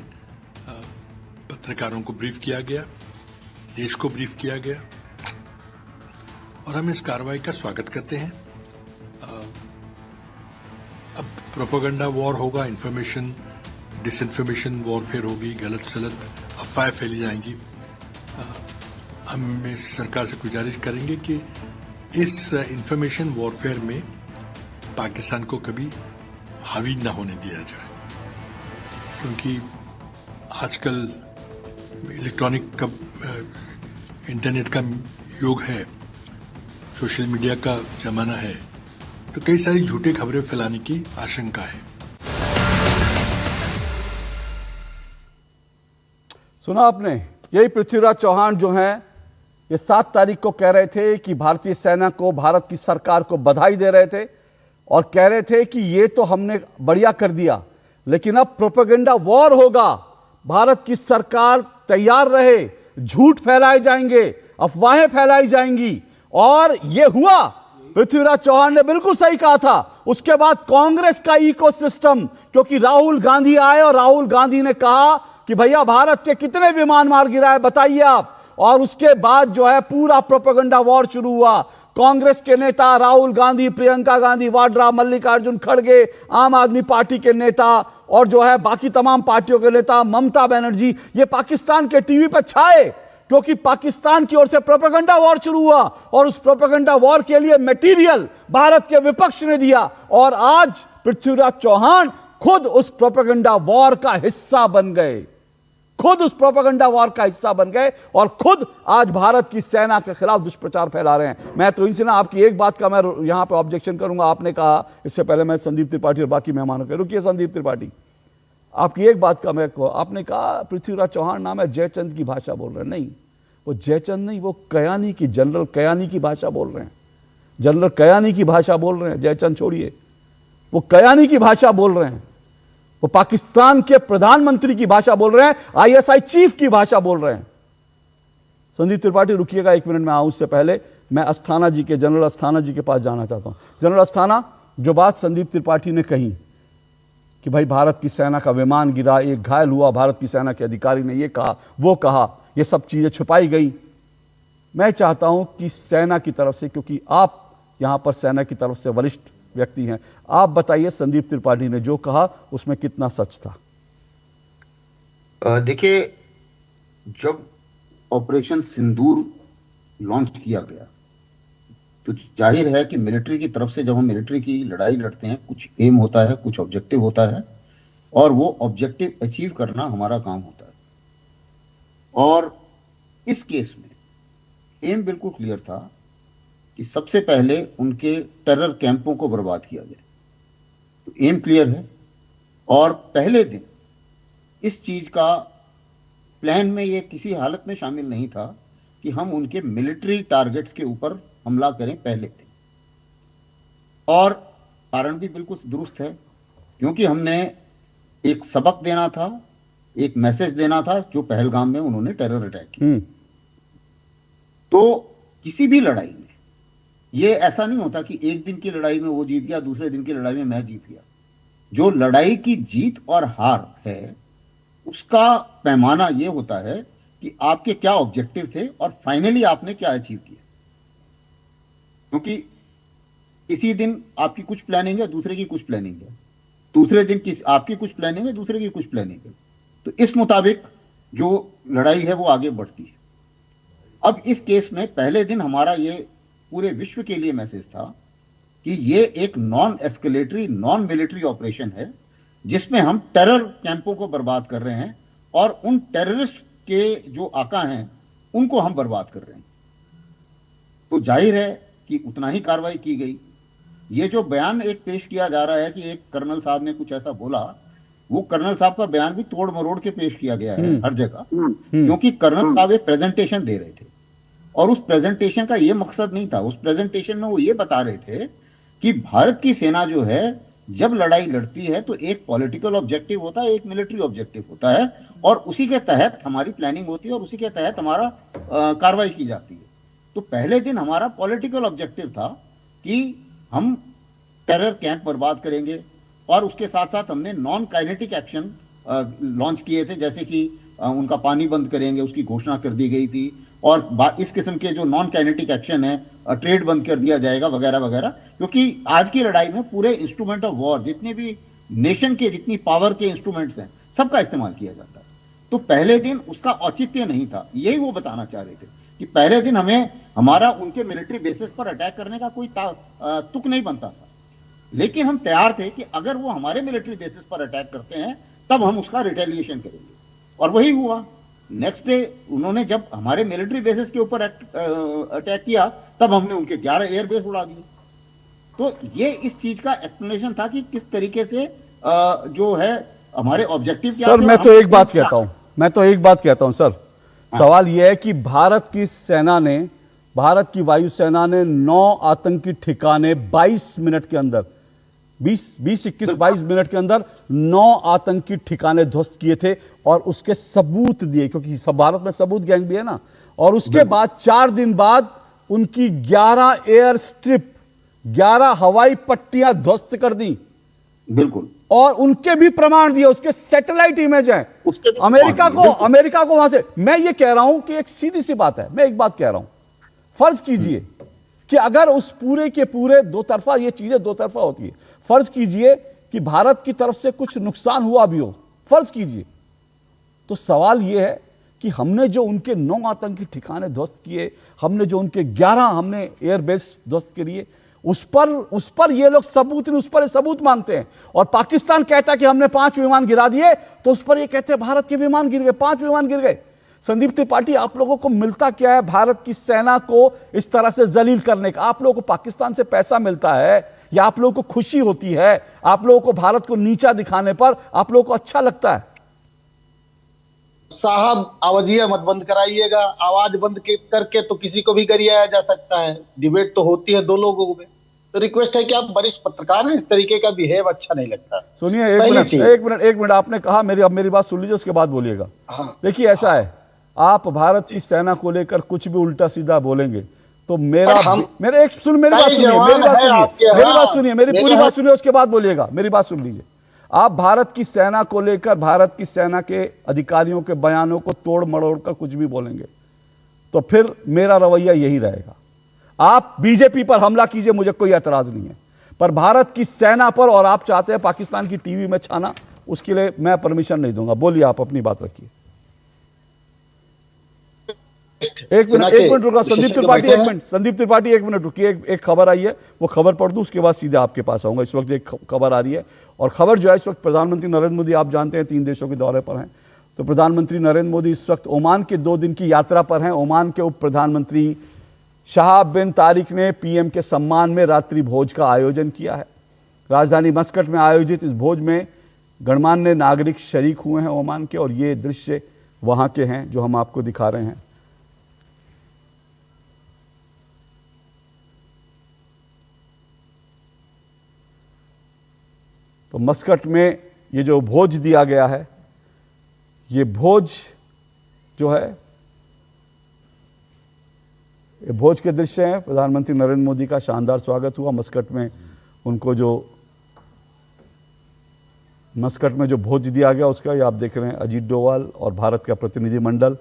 पत्रकारों को ब्रीफ किया गया, देश को ब्रीफ किया गया और हम इस कार्रवाई का स्वागत करते हैं। अब प्रोपेगेंडा वॉर होगा, इंफॉर्मेशन डिसइंफॉर्मेशन वॉरफेयर होगी, गलत सलत अफवाहें फैली जाएंगी। हम इस सरकार से गुजारिश करेंगे कि इस इंफॉर्मेशन वॉरफेयर में पाकिस्तान को कभी हावी न होने दिया जाए, क्योंकि आजकल इलेक्ट्रॉनिक का इंटरनेट का युग है, सोशल मीडिया का जमाना है, तो कई सारी झूठी खबरें फैलाने की आशंका है। सुना आपने, यही पृथ्वीराज चौहान जो हैं ये 7 तारीख को कह रहे थे कि भारतीय सेना को, भारत की सरकार को बधाई दे रहे थे और कह रहे थे कि ये तो हमने बढ़िया कर दिया, लेकिन अब प्रोपेगेंडा वॉर होगा, भारत की सरकार तैयार रहे, झूठ फैलाए जाएंगे, अफवाहें फैलाई जाएंगी। और ये हुआ, पृथ्वीराज चौहान ने बिल्कुल सही कहा था। उसके बाद कांग्रेस का इकोसिस्टम, क्योंकि राहुल गांधी आए और राहुल गांधी ने कहा कि भैया भारत के कितने विमान मार गिराए बताइए आप, और उसके बाद जो है पूरा प्रोपेगेंडा वॉर शुरू हुआ। कांग्रेस के नेता राहुल गांधी, प्रियंका गांधी वाड्रा, मल्लिकार्जुन खड़गे, आम आदमी पार्टी के नेता और जो है बाकी तमाम पार्टियों के नेता, ममता बनर्जी, ये पाकिस्तान के टीवी पर छाए, क्योंकि पाकिस्तान की ओर से प्रोपेगेंडा वॉर शुरू हुआ और उस प्रोपेगेंडा वॉर के लिए मटेरियल भारत के विपक्ष ने दिया। और आज पृथ्वीराज चौहान खुद उस प्रोपेगेंडा वॉर का हिस्सा बन गए, खुद उस प्रोपेगेंडा वॉर का हिस्सा बन गए और खुद आज भारत की सेना के खिलाफ दुष्प्रचार फैला रहे हैं। मैं तो इनसे ना आपकी एक बात का मैं यहां पे ऑब्जेक्शन करूंगा। आपने कहा, इससे पहले मैं संदीप त्रिपाठी और बाकी मेहमानों के, रुकिए संदीप त्रिपाठी, आपकी एक बात का मैं, आपने कहा पृथ्वीराज चौहान नाम है, जयचंद की भाषा बोल रहे हैं। नहीं, वो जयचंद नहीं, वो कयानी की, जनरल कयानी की भाषा बोल रहे हैं, जनरल कयानी की भाषा बोल रहे हैं। जयचंद छोड़िए, वो कयानी की भाषा बोल रहे हैं, वो पाकिस्तान के प्रधानमंत्री की भाषा बोल रहे हैं, आईएसआई चीफ की भाषा बोल रहे हैं। संदीप त्रिपाठी रुकिएगा 1 मिनट में आऊं, उससे पहले मैं अस्थाना जी के, जनरल अस्थाना जी के पास जाना चाहता हूं। जनरल अस्थाना, जो बात संदीप त्रिपाठी ने कही कि भाई भारत की सेना का विमान गिरा, एक घायल हुआ, भारत की सेना के अधिकारी ने ये कहा, वो कहा, ये सब चीजें छुपाई गई। मैं चाहता हूं कि सेना की तरफ से, क्योंकि आप यहां पर सेना की तरफ से वरिष्ठ व्यक्ति हैं, आप बताइए संदीप त्रिपाठी ने जो कहा उसमें कितना सच था। देखिए, जब ऑपरेशन सिंदूर लॉन्च किया गया तो जाहिर है कि मिलिट्री की तरफ से जब हम मिलिट्री की लड़ाई लड़ते हैं, कुछ एम होता है, कुछ ऑब्जेक्टिव होता है और वो ऑब्जेक्टिव अचीव करना हमारा काम होता है। और इस केस में एम बिल्कुल क्लियर था कि सबसे पहले उनके टेरर कैंपों को बर्बाद किया जाए, तो एम क्लियर है। और पहले दिन इस चीज का प्लान में ये किसी हालत में शामिल नहीं था कि हम उनके मिलिट्री टारगेट्स के ऊपर हमला करें पहले दिन। और कारण भी बिल्कुल दुरुस्त है, क्योंकि हमने एक सबक देना था, एक मैसेज देना था, जो पहलगाम में उन्होंने टेरर अटैक किया। तो किसी भी लड़ाई में ये ऐसा नहीं होता कि एक दिन की लड़ाई में वो जीत गया, दूसरे दिन की लड़ाई में मैं जीत गया। जो लड़ाई की जीत और हार है उसका पैमाना ये होता है कि आपके क्या ऑब्जेक्टिव थे और फाइनली आपने क्या अचीव किया। क्योंकि किसी दिन आपकी कुछ प्लानिंग है, दूसरे की कुछ प्लानिंग है, दूसरे दिन आपकी कुछ प्लानिंग है, दूसरे की कुछ प्लानिंग है। तो इस मुताबिक जो लड़ाई है वो आगे बढ़ती है। अब इस केस में पहले दिन हमारा ये पूरे विश्व के लिए मैसेज था कि ये एक non escalatory, non military operation है जिसमें हम टेरर कैंपों को बर्बाद कर रहे हैं और उन टेररिस्ट के जो आका हैं उनको हम बर्बाद कर रहे हैं। तो जाहिर है कि उतना ही कार्रवाई की गई। ये जो बयान एक पेश किया जा रहा है कि एक कर्नल साहब ने कुछ ऐसा बोला, वो कर्नल साहब का बयान भी तोड़ मरोड़ के पेश किया गया है हर जगह, क्योंकि कर्नल साहब एक प्रेजेंटेशन दे रहे थे और उस प्रेजेंटेशन का ये मकसद नहीं था। उस प्रेजेंटेशन में वो ये बता रहे थे कि भारत की सेना जो है जब लड़ाई लड़ती है तो एक पॉलिटिकल ऑब्जेक्टिव होता है, एक मिलिट्री ऑब्जेक्टिव होता है, और उसी के तहत हमारी प्लानिंग होती है और उसी के तहत हमारा कार्रवाई की जाती है। तो पहले दिन हमारा पॉलिटिकल ऑब्जेक्टिव था कि हम टेरर कैंप बर्बाद करेंगे और उसके साथ साथ हमने नॉन काइनेटिक एक्शन लॉन्च किए थे, जैसे कि उनका पानी बंद करेंगे, उसकी घोषणा कर दी गई थी, और इस किस्म के जो नॉन काइनेटिक एक्शन है, ट्रेड बंद कर दिया जाएगा वगैरह वगैरह। क्योंकि आज की लड़ाई में पूरे इंस्ट्रूमेंट ऑफ वॉर, जितने भी नेशन के जितनी पावर के इंस्ट्रूमेंट्स हैं, सबका इस्तेमाल किया जाता है। तो पहले दिन उसका औचित्य नहीं था, यही वो बताना चाह रहे थे कि पहले दिन हमें हमारा उनके मिलिट्री बेसिस पर अटैक करने का कोई तुक नहीं बनता था, लेकिन हम तैयार थे कि अगर वो हमारे मिलिट्री बेसिस पर अटैक करते हैं तब हम उसका रिटेलिएशन करेंगे, और वही हुआ। नेक्स्ट डे उन्होंने जब हमारे मिलिट्री बेसिस के ऊपर अटैक किया तब हमने उनके 11 एयरबेस उड़ा दिए। तो ये इस चीज का एक्सप्लेनेशन था कि किस तरीके से जो है हमारे ऑब्जेक्टिव क्या सर। मैं तो एक बात कहता हूं सर, सवाल यह है कि भारत की सेना ने, भारत की वायुसेना ने 9 आतंकी ठिकाने 22 मिनट के अंदर, 22 मिनट के अंदर 9 आतंकी ठिकाने ध्वस्त किए थे और उसके सबूत दिए, क्योंकि सब भारत में सबूत गैंग भी है ना। और उसके बाद 4 दिन बाद उनकी 11 एयर स्ट्रिप, 11 हवाई पट्टियां ध्वस्त कर दी। बिल्कुल। और उनके भी प्रमाण दिए, उसके सैटेलाइट इमेज हैं अमेरिका को वहां से। मैं ये कह रहा हूं कि एक सीधी सी बात है, मैं एक बात कह रहा हूं, फर्ज कीजिए कि अगर उस पूरे के पूरे दो तरफा, ये चीजें दो तरफा होती है, फर्ज कीजिए कि भारत की तरफ से कुछ नुकसान हुआ भी हो, फर्ज कीजिए, तो सवाल यह है कि हमने जो उनके 9 आतंकी ठिकाने ध्वस्त किए, हमने जो उनके 11 हमने एयरबेस ध्वस्त किए, उस पर ये लोग सबूत नहीं, उस पर सबूत मांगते हैं। और पाकिस्तान कहता है कि हमने 5 विमान गिरा दिए, तो उस पर ये कहते हैं भारत के विमान गिर गए, 5 विमान गिर गए। संदीप त्रिपाठी, आप लोगों को मिलता क्या है भारत की सेना को इस तरह से जलील करने का? आप लोगों को पाकिस्तान से पैसा मिलता है या आप लोगों को खुशी होती है? आप लोगों को भारत को नीचा दिखाने पर आप लोगों को अच्छा लगता है? साहब, आवाजिया मत बंद कराइएगा। आवाज बंद करके तो किसी को भी गरियाया जा सकता है। डिबेट तो होती है 2 लोगों में। तो रिक्वेस्ट है कि आप वरिष्ठ पत्रकार हैं, इस तरीके का बिहेव अच्छा नहीं लगता। सुनिए, एक मिनट आपने कहा, मेरी बात सुन लीजिए, उसके बाद बोलिएगा। देखिए, ऐसा है, आप भारत की सेना को लेकर कुछ भी उल्टा सीधा बोलेंगे तो मेरी बात सुनिए, पूरी बात सुनिए, उसके बाद बोलिएगा। मेरी बात सुन लीजिए। आप भारत की सेना को लेकर, भारत की सेना के अधिकारियों के बयानों को तोड़ मरोड़ कर कुछ भी बोलेंगे तो फिर मेरा रवैया यही रहेगा। आप बीजेपी पर हमला कीजिए, मुझे कोई एतराज नहीं है, पर भारत की सेना पर, और आप चाहते हैं पाकिस्तान की टीवी में छाना, उसके लिए मैं परमिशन नहीं दूंगा। बोलिए, आप अपनी बात रखिए। एक मिनट रुका संदीप त्रिपाठी, एक मिनट रुकिए। एक खबर आई है, वो खबर पढ़ दूं, उसके बाद सीधे आपके पास आऊंगा। इस वक्त एक खबर आ रही है, और खबर जो है, इस वक्त प्रधानमंत्री नरेंद्र मोदी, आप जानते हैं 3 देशों के दौरे पर हैं, तो प्रधानमंत्री नरेंद्र मोदी इस वक्त ओमान के 2 दिन की यात्रा पर हैं। ओमान के उप प्रधानमंत्री शहाब बिन तारिक ने पीएम के सम्मान में रात्रि भोज का आयोजन किया है। राजधानी मस्कट में आयोजित इस भोज में गणमान्य नागरिक शरीक हुए हैं ओमान के, और ये दृश्य वहां के हैं जो हम आपको दिखा रहे हैं। तो मस्कट में ये जो भोज दिया गया है, ये भोज जो है, ये भोज के दृश्य हैं। प्रधानमंत्री नरेंद्र मोदी का शानदार स्वागत हुआ मस्कट में। उनको जो मस्कट में जो भोज दिया गया उसका ये आप देख रहे हैं। अजीत डोवाल और भारत का प्रतिनिधिमंडल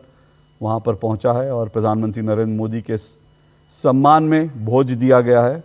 वहाँ पर पहुँचा है और प्रधानमंत्री नरेंद्र मोदी के सम्मान में भोज दिया गया है।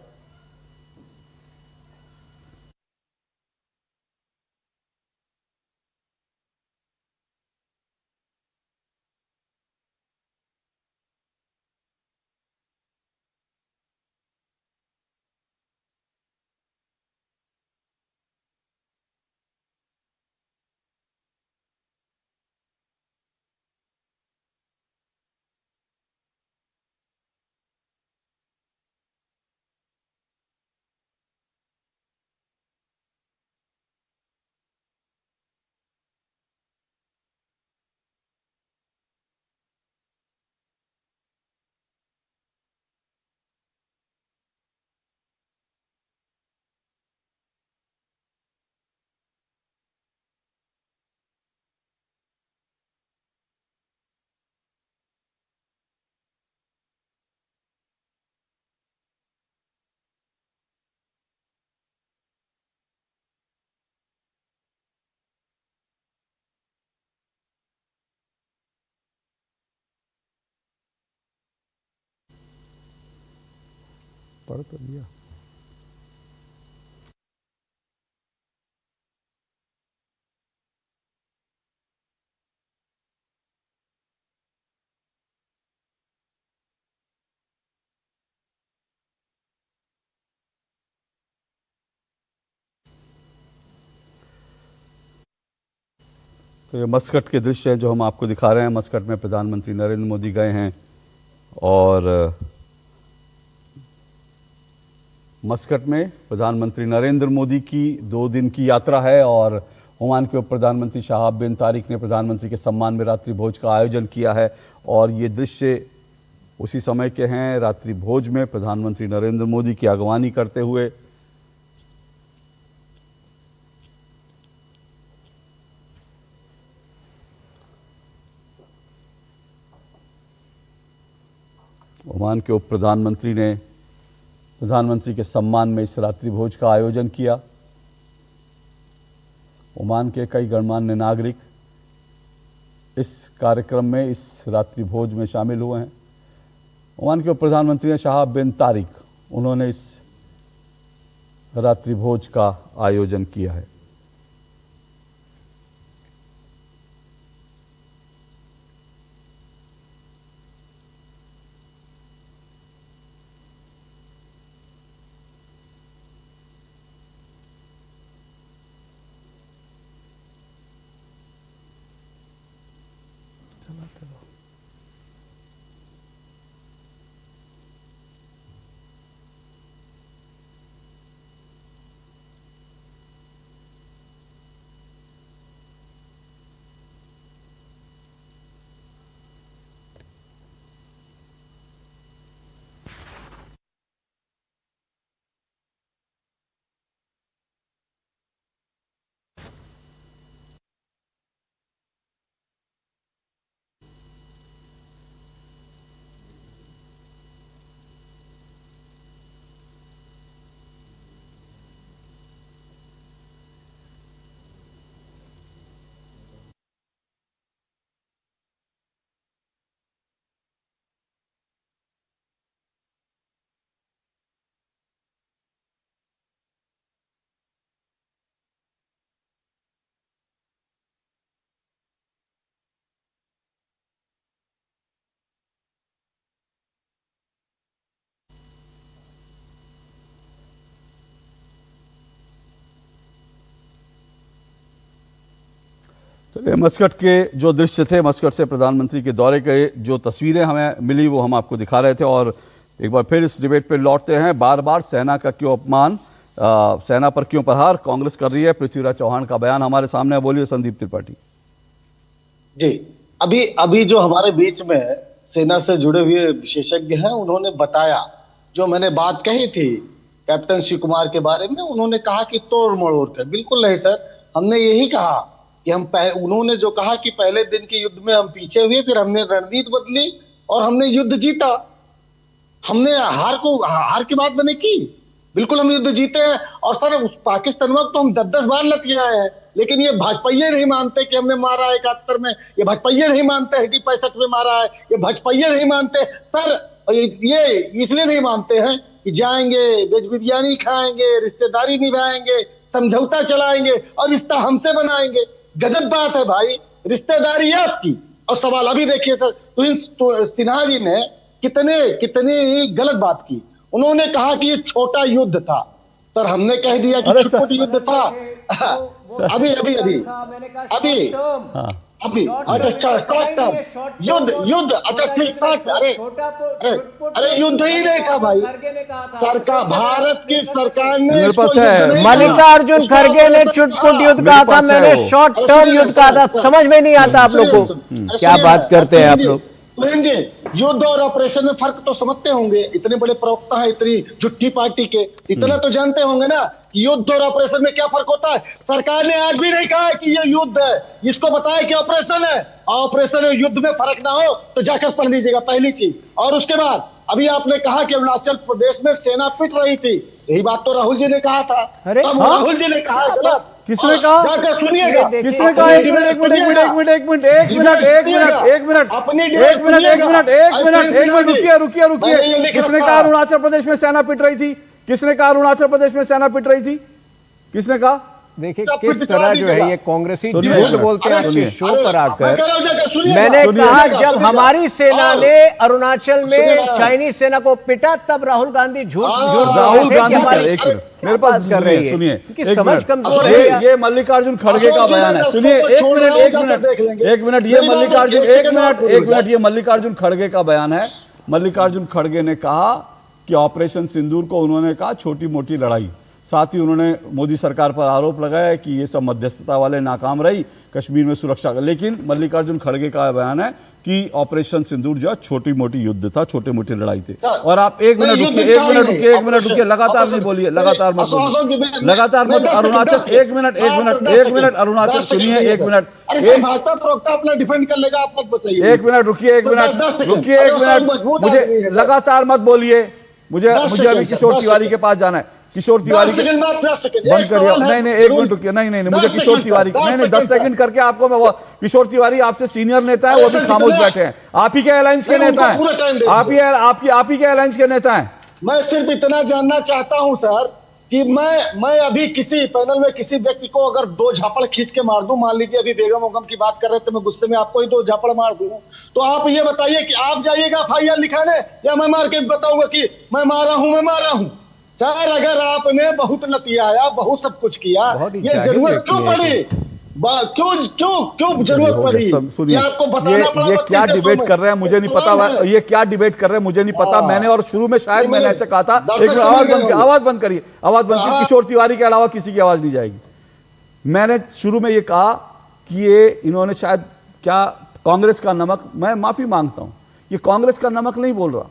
पढ़ तो लिया। तो ये मस्कट के दृश्य हैं जो हम आपको दिखा रहे हैं। मस्कट में प्रधानमंत्री नरेंद्र मोदी गए हैं और मस्कट में प्रधानमंत्री नरेंद्र मोदी की 2 दिन की यात्रा है और ओमान के उप प्रधानमंत्री शहाब बिन तारिक ने प्रधानमंत्री के सम्मान में रात्रि भोज का आयोजन किया है और ये दृश्य उसी समय के हैं। रात्रि भोज में प्रधानमंत्री नरेंद्र मोदी की अगवानी करते हुए ओमान के उप प्रधानमंत्री ने प्रधानमंत्री के सम्मान में इस रात्रि भोज का आयोजन किया। ओमान के कई गणमान्य नागरिक इस कार्यक्रम में, इस रात्रि भोज में शामिल हुए हैं। ओमान के उप प्रधानमंत्री शहाब बिन तारिक, उन्होंने इस रात्रि भोज का आयोजन किया है। तो ये मस्कट के जो दृश्य थे, मस्कट से प्रधानमंत्री के दौरे के जो तस्वीरें हमें मिली वो हम आपको दिखा रहे थे। और एक बार फिर इस डिबेट पे लौटते हैं। बार बार सेना का क्यों अपमान, सेना पर क्यों प्रहार कांग्रेस कर रही है, पृथ्वीराज चौहान का बयान हमारे सामने है। बोलिए संदीप त्रिपाठी जी। अभी जो हमारे बीच में सेना से जुड़े हुए विशेषज्ञ हैं, उन्होंने बताया जो मैंने बात कही थी कैप्टन शिव कुमार के बारे में। उन्होंने कहा कि तोड़ मरोड़ कर, बिल्कुल नहीं सर, हमने यही कहा कि उन्होंने जो कहा कि पहले दिन के युद्ध में हम पीछे हुए, फिर हमने रणनीति बदली और हमने युद्ध जीता। हमने हार की बात मैंने की बिल्कुल हम युद्ध जीते हैं। और सर उस पाकिस्तान वक्त तो हम 10-10 बार लतिए आए हैं, लेकिन ये भाजपाइये नहीं मानते कि हमने मारा है 71 में, ये भाजपाइये नहीं मानते हैं कि 65 में मारा है, ये भाजपाइये नहीं मानते सर। ये इसलिए नहीं मानते हैं कि जाएंगे वेज बिरयानी खाएंगे, रिश्तेदारी निभाएंगे, समझौता चलाएंगे और रिश्ता हमसे बनाएंगे। गजब बात है भाई, रिश्तेदारी है आपकी। और सवाल अभी देखिए सर, तो सिन्हा जी ने कितने गलत बात की। उन्होंने कहा कि ये छोटा युद्ध था, सर हमने कह दिया कि छोटा युद्ध था। अभी अच्छा युद्ध अच्छा ठीक साथ। अरे युद्ध ही नहीं था भाई, सरकार भारत की सरकार ने मेरे पास है मल्लिकार्जुन खड़गे ने चुटपुट युद्ध कहा था, मैंने शॉर्ट टर्म युद्ध कहा था। समझ में नहीं आता आप लोग को, क्या बात करते हैं आप लोग। जी युद्ध और ऑपरेशन में फर्क तो समझते होंगे, इतने बड़े प्रवक्ता हैं इतनी झुट्ठी पार्टी के, इतना तो जानते होंगे ना कि युद्ध और ऑपरेशन में क्या फर्क होता है। सरकार ने आज भी नहीं कहा है कि ये युद्ध है, इसको बताया कि ऑपरेशन है। ऑपरेशन और युद्ध में फर्क ना हो तो जाकर पढ़ लीजिएगा, पहली चीज। और उसके बाद अभी आपने कहा कि अरुणाचल प्रदेश में सेना पिट रही थी, यही बात तो राहुल जी ने कहा था। अरे राहुल जी ने कहा गलत, किसने कहा? जाकर सुनिएगा किसने कहा? एक मिनट रुकिए। किसने कहा अरुणाचल प्रदेश में सेना पिट रही थी? किसने कहा अरुणाचल प्रदेश में सेना पिट रही थी? किसने कहा? देखिए किस तरह जो है ये कांग्रेसी झूठ बोलते हैं आपके शो पर आकर। मैंने कहा जब हमारी सेना ने अरुणाचल में चाइनीज सेना को पिटा तब राहुल गांधी झूठ राहुल गांधी मेरे पास कर रहे हैं, सुनिए समझ कमजोर है। ये मल्लिकार्जुन खड़गे का बयान है, सुनिए एक मिनट ये मल्लिकार्जुन खड़गे का बयान है। मल्लिकार्जुन खड़गे ने कहा कि ऑपरेशन सिंदूर को उन्होंने कहा छोटी मोटी लड़ाई। साथ ही उन्होंने मोदी सरकार पर आरोप लगाया कि ये सब मध्यस्थता वाले नाकाम रही कश्मीर में सुरक्षा का। लेकिन मल्लिकार्जुन खड़गे का बयान है कि ऑपरेशन सिंदूर जो छोटी मोटी युद्ध था, छोटी मोटी लड़ाई थी। और आप एक मिनट रुकिए, लगातार नहीं बोलिए, लगातार मत अरुणाचल एक मिनट अरुणाचल सुनिए, एक मिनट अपना डिफेंड कर लेगा, आप मत बताइए। एक मिनट रुकिए, मुझे लगातार मत बोलिए, मुझे अभी किशोर तिवारी के पास जाना है। किशोर तिवारी बंद करिए, नहीं एक मिनट रुकिए, नहीं मुझे किशोर तिवारी नहीं 10 सेकंड करके आपको मैं किशोर तिवारी आपसे सीनियर नेता है, वो भी खामोश बैठे हैं। आप ही के अलायंस के नेता हैं, आप ही के अलायंस के नेता हैं। मैं सिर्फ इतना जानना चाहता हूं सर कि मैं अभी किसी पैनल में किसी व्यक्ति को अगर 2 झापड़ खींच के मार दूं, मान लीजिए अभी बेगम उगम की बात कर रहे थे, मैं गुस्से में आपको ही 2 झापड़ मार दूं, तो आप ये बताइए कि आप जाइएगा FIR लिखाने या मैं मार के बताऊंगा कि मैं मारा हूं। सर अगर आपने बहुत लतियाया, बहुत सब कुछ किया, ये जरूरत क्यों पड़ी? क्यों जरूरत पड़ी? सुनिए, ये क्या डिबेट कर रहे हैं मुझे नहीं पता, ये क्या डिबेट कर रहे हैं मुझे नहीं पता। मैंने और शुरू में शायद मैंने ऐसे कहा था, आवाज बंद करिए, किशोर तिवारी के अलावा किसी की आवाज नहीं जाएगी। मैंने शुरू में ये कहा कि ये इन्होंने शायद क्या कांग्रेस का नमक, मैं माफी मांगता हूं, ये कांग्रेस का नमक नहीं बोल रहा,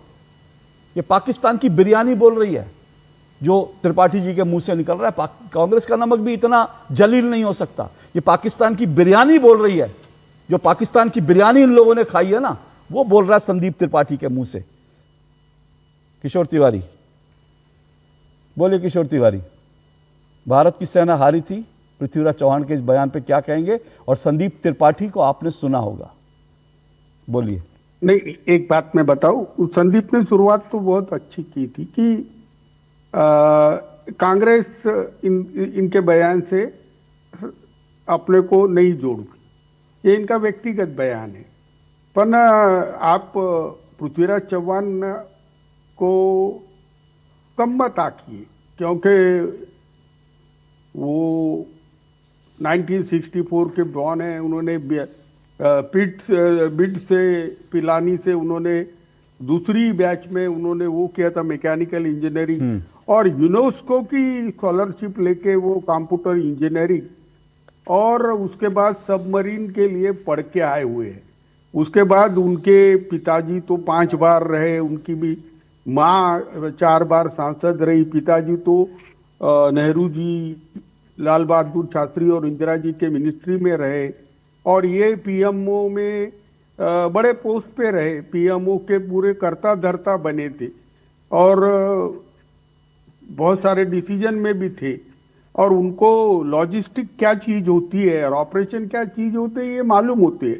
ये पाकिस्तान की बिरयानी बोल रही है जो त्रिपाठी जी के मुंह से निकल रहा है। कांग्रेस का नमक भी इतना जलील नहीं हो सकता, ये पाकिस्तान की बिरयानी बोल रही है। जो पाकिस्तान की बिरयानी इन लोगों ने खाई है ना, वो बोल रहा है संदीप त्रिपाठी के मुंह से। किशोर तिवारी बोलिए, किशोर तिवारी, भारत की सेना हारी थी, पृथ्वीराज चौहान के इस बयान पे क्या कहेंगे? और संदीप त्रिपाठी को आपने सुना होगा, बोलिए। नहीं, एक बात मैं बताऊं, संदीप ने शुरुआत तो बहुत अच्छी की थी कि कांग्रेस इनके बयान से अपने को नहीं जोड़ती, ये इनका व्यक्तिगत बयान है। पर आप पृथ्वीराज चौहान को कम मत आकिए, क्योंकि वो 1964 के बॉर्न है। उन्होंने बिड से पिलानी से उन्होंने दूसरी बैच में उन्होंने वो किया था मैकेनिकल इंजीनियरिंग, और यूनेस्को की स्कॉलरशिप लेके वो कंप्यूटर इंजीनियरिंग, और उसके बाद सबमरीन के लिए पढ़ के आए हुए हैं। उसके बाद उनके पिताजी तो 5 बार रहे, उनकी भी माँ 4 बार सांसद रही, पिताजी तो नेहरू जी, लाल बहादुर शास्त्री और इंदिरा जी के मिनिस्ट्री में रहे, और ये पीएमओ में बड़े पोस्ट पे रहे, पीएमओ के पूरे कर्ता धर्ता बने थे। और बहुत सारे डिसीजन में भी थे, और उनको लॉजिस्टिक क्या चीज होती है और ऑपरेशन क्या चीज होते है ये मालूम होते है।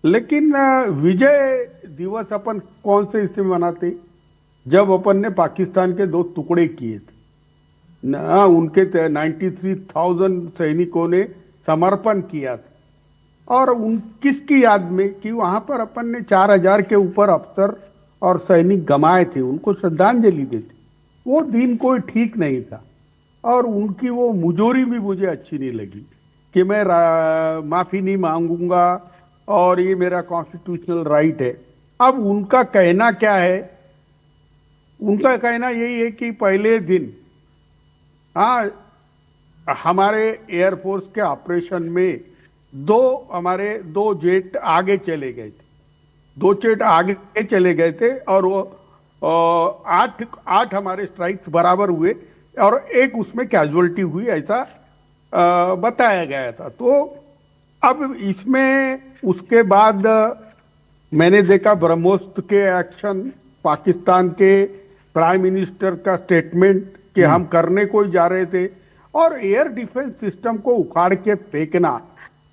लेकिन विजय दिवस अपन कौन से इससे मनाते, जब अपन ने पाकिस्तान के 2 टुकड़े किए थे ना, उनके 93,000 सैनिकों ने समर्पण किया था, और उन किसकी याद में कि वहां पर अपन ने 4,000 के ऊपर अफसर और सैनिक गंवाए थे, उनको श्रद्धांजलि देते। वो दिन कोई ठीक नहीं था, और उनकी वो मुजोरी भी मुझे अच्छी नहीं लगी कि मैं माफी नहीं मांगूंगा और ये मेरा कॉन्स्टिट्यूशनल राइट है। अब उनका कहना क्या है, उनका कहना यही है कि पहले दिन हमारे एयरफोर्स के ऑपरेशन में हमारे 2 जेट आगे चले गए थे, 2 जेट आगे चले गए थे, और वो 8 हमारे स्ट्राइक्स बराबर हुए और एक उसमें कैजुअलिटी हुई, ऐसा बताया गया था। तो अब इसमें उसके बाद मैंने देखा ब्रह्मोस के एक्शन, पाकिस्तान के प्राइम मिनिस्टर का स्टेटमेंट कि हम करने को ही जा रहे थे, और एयर डिफेंस सिस्टम को उखाड़ के फेंकना,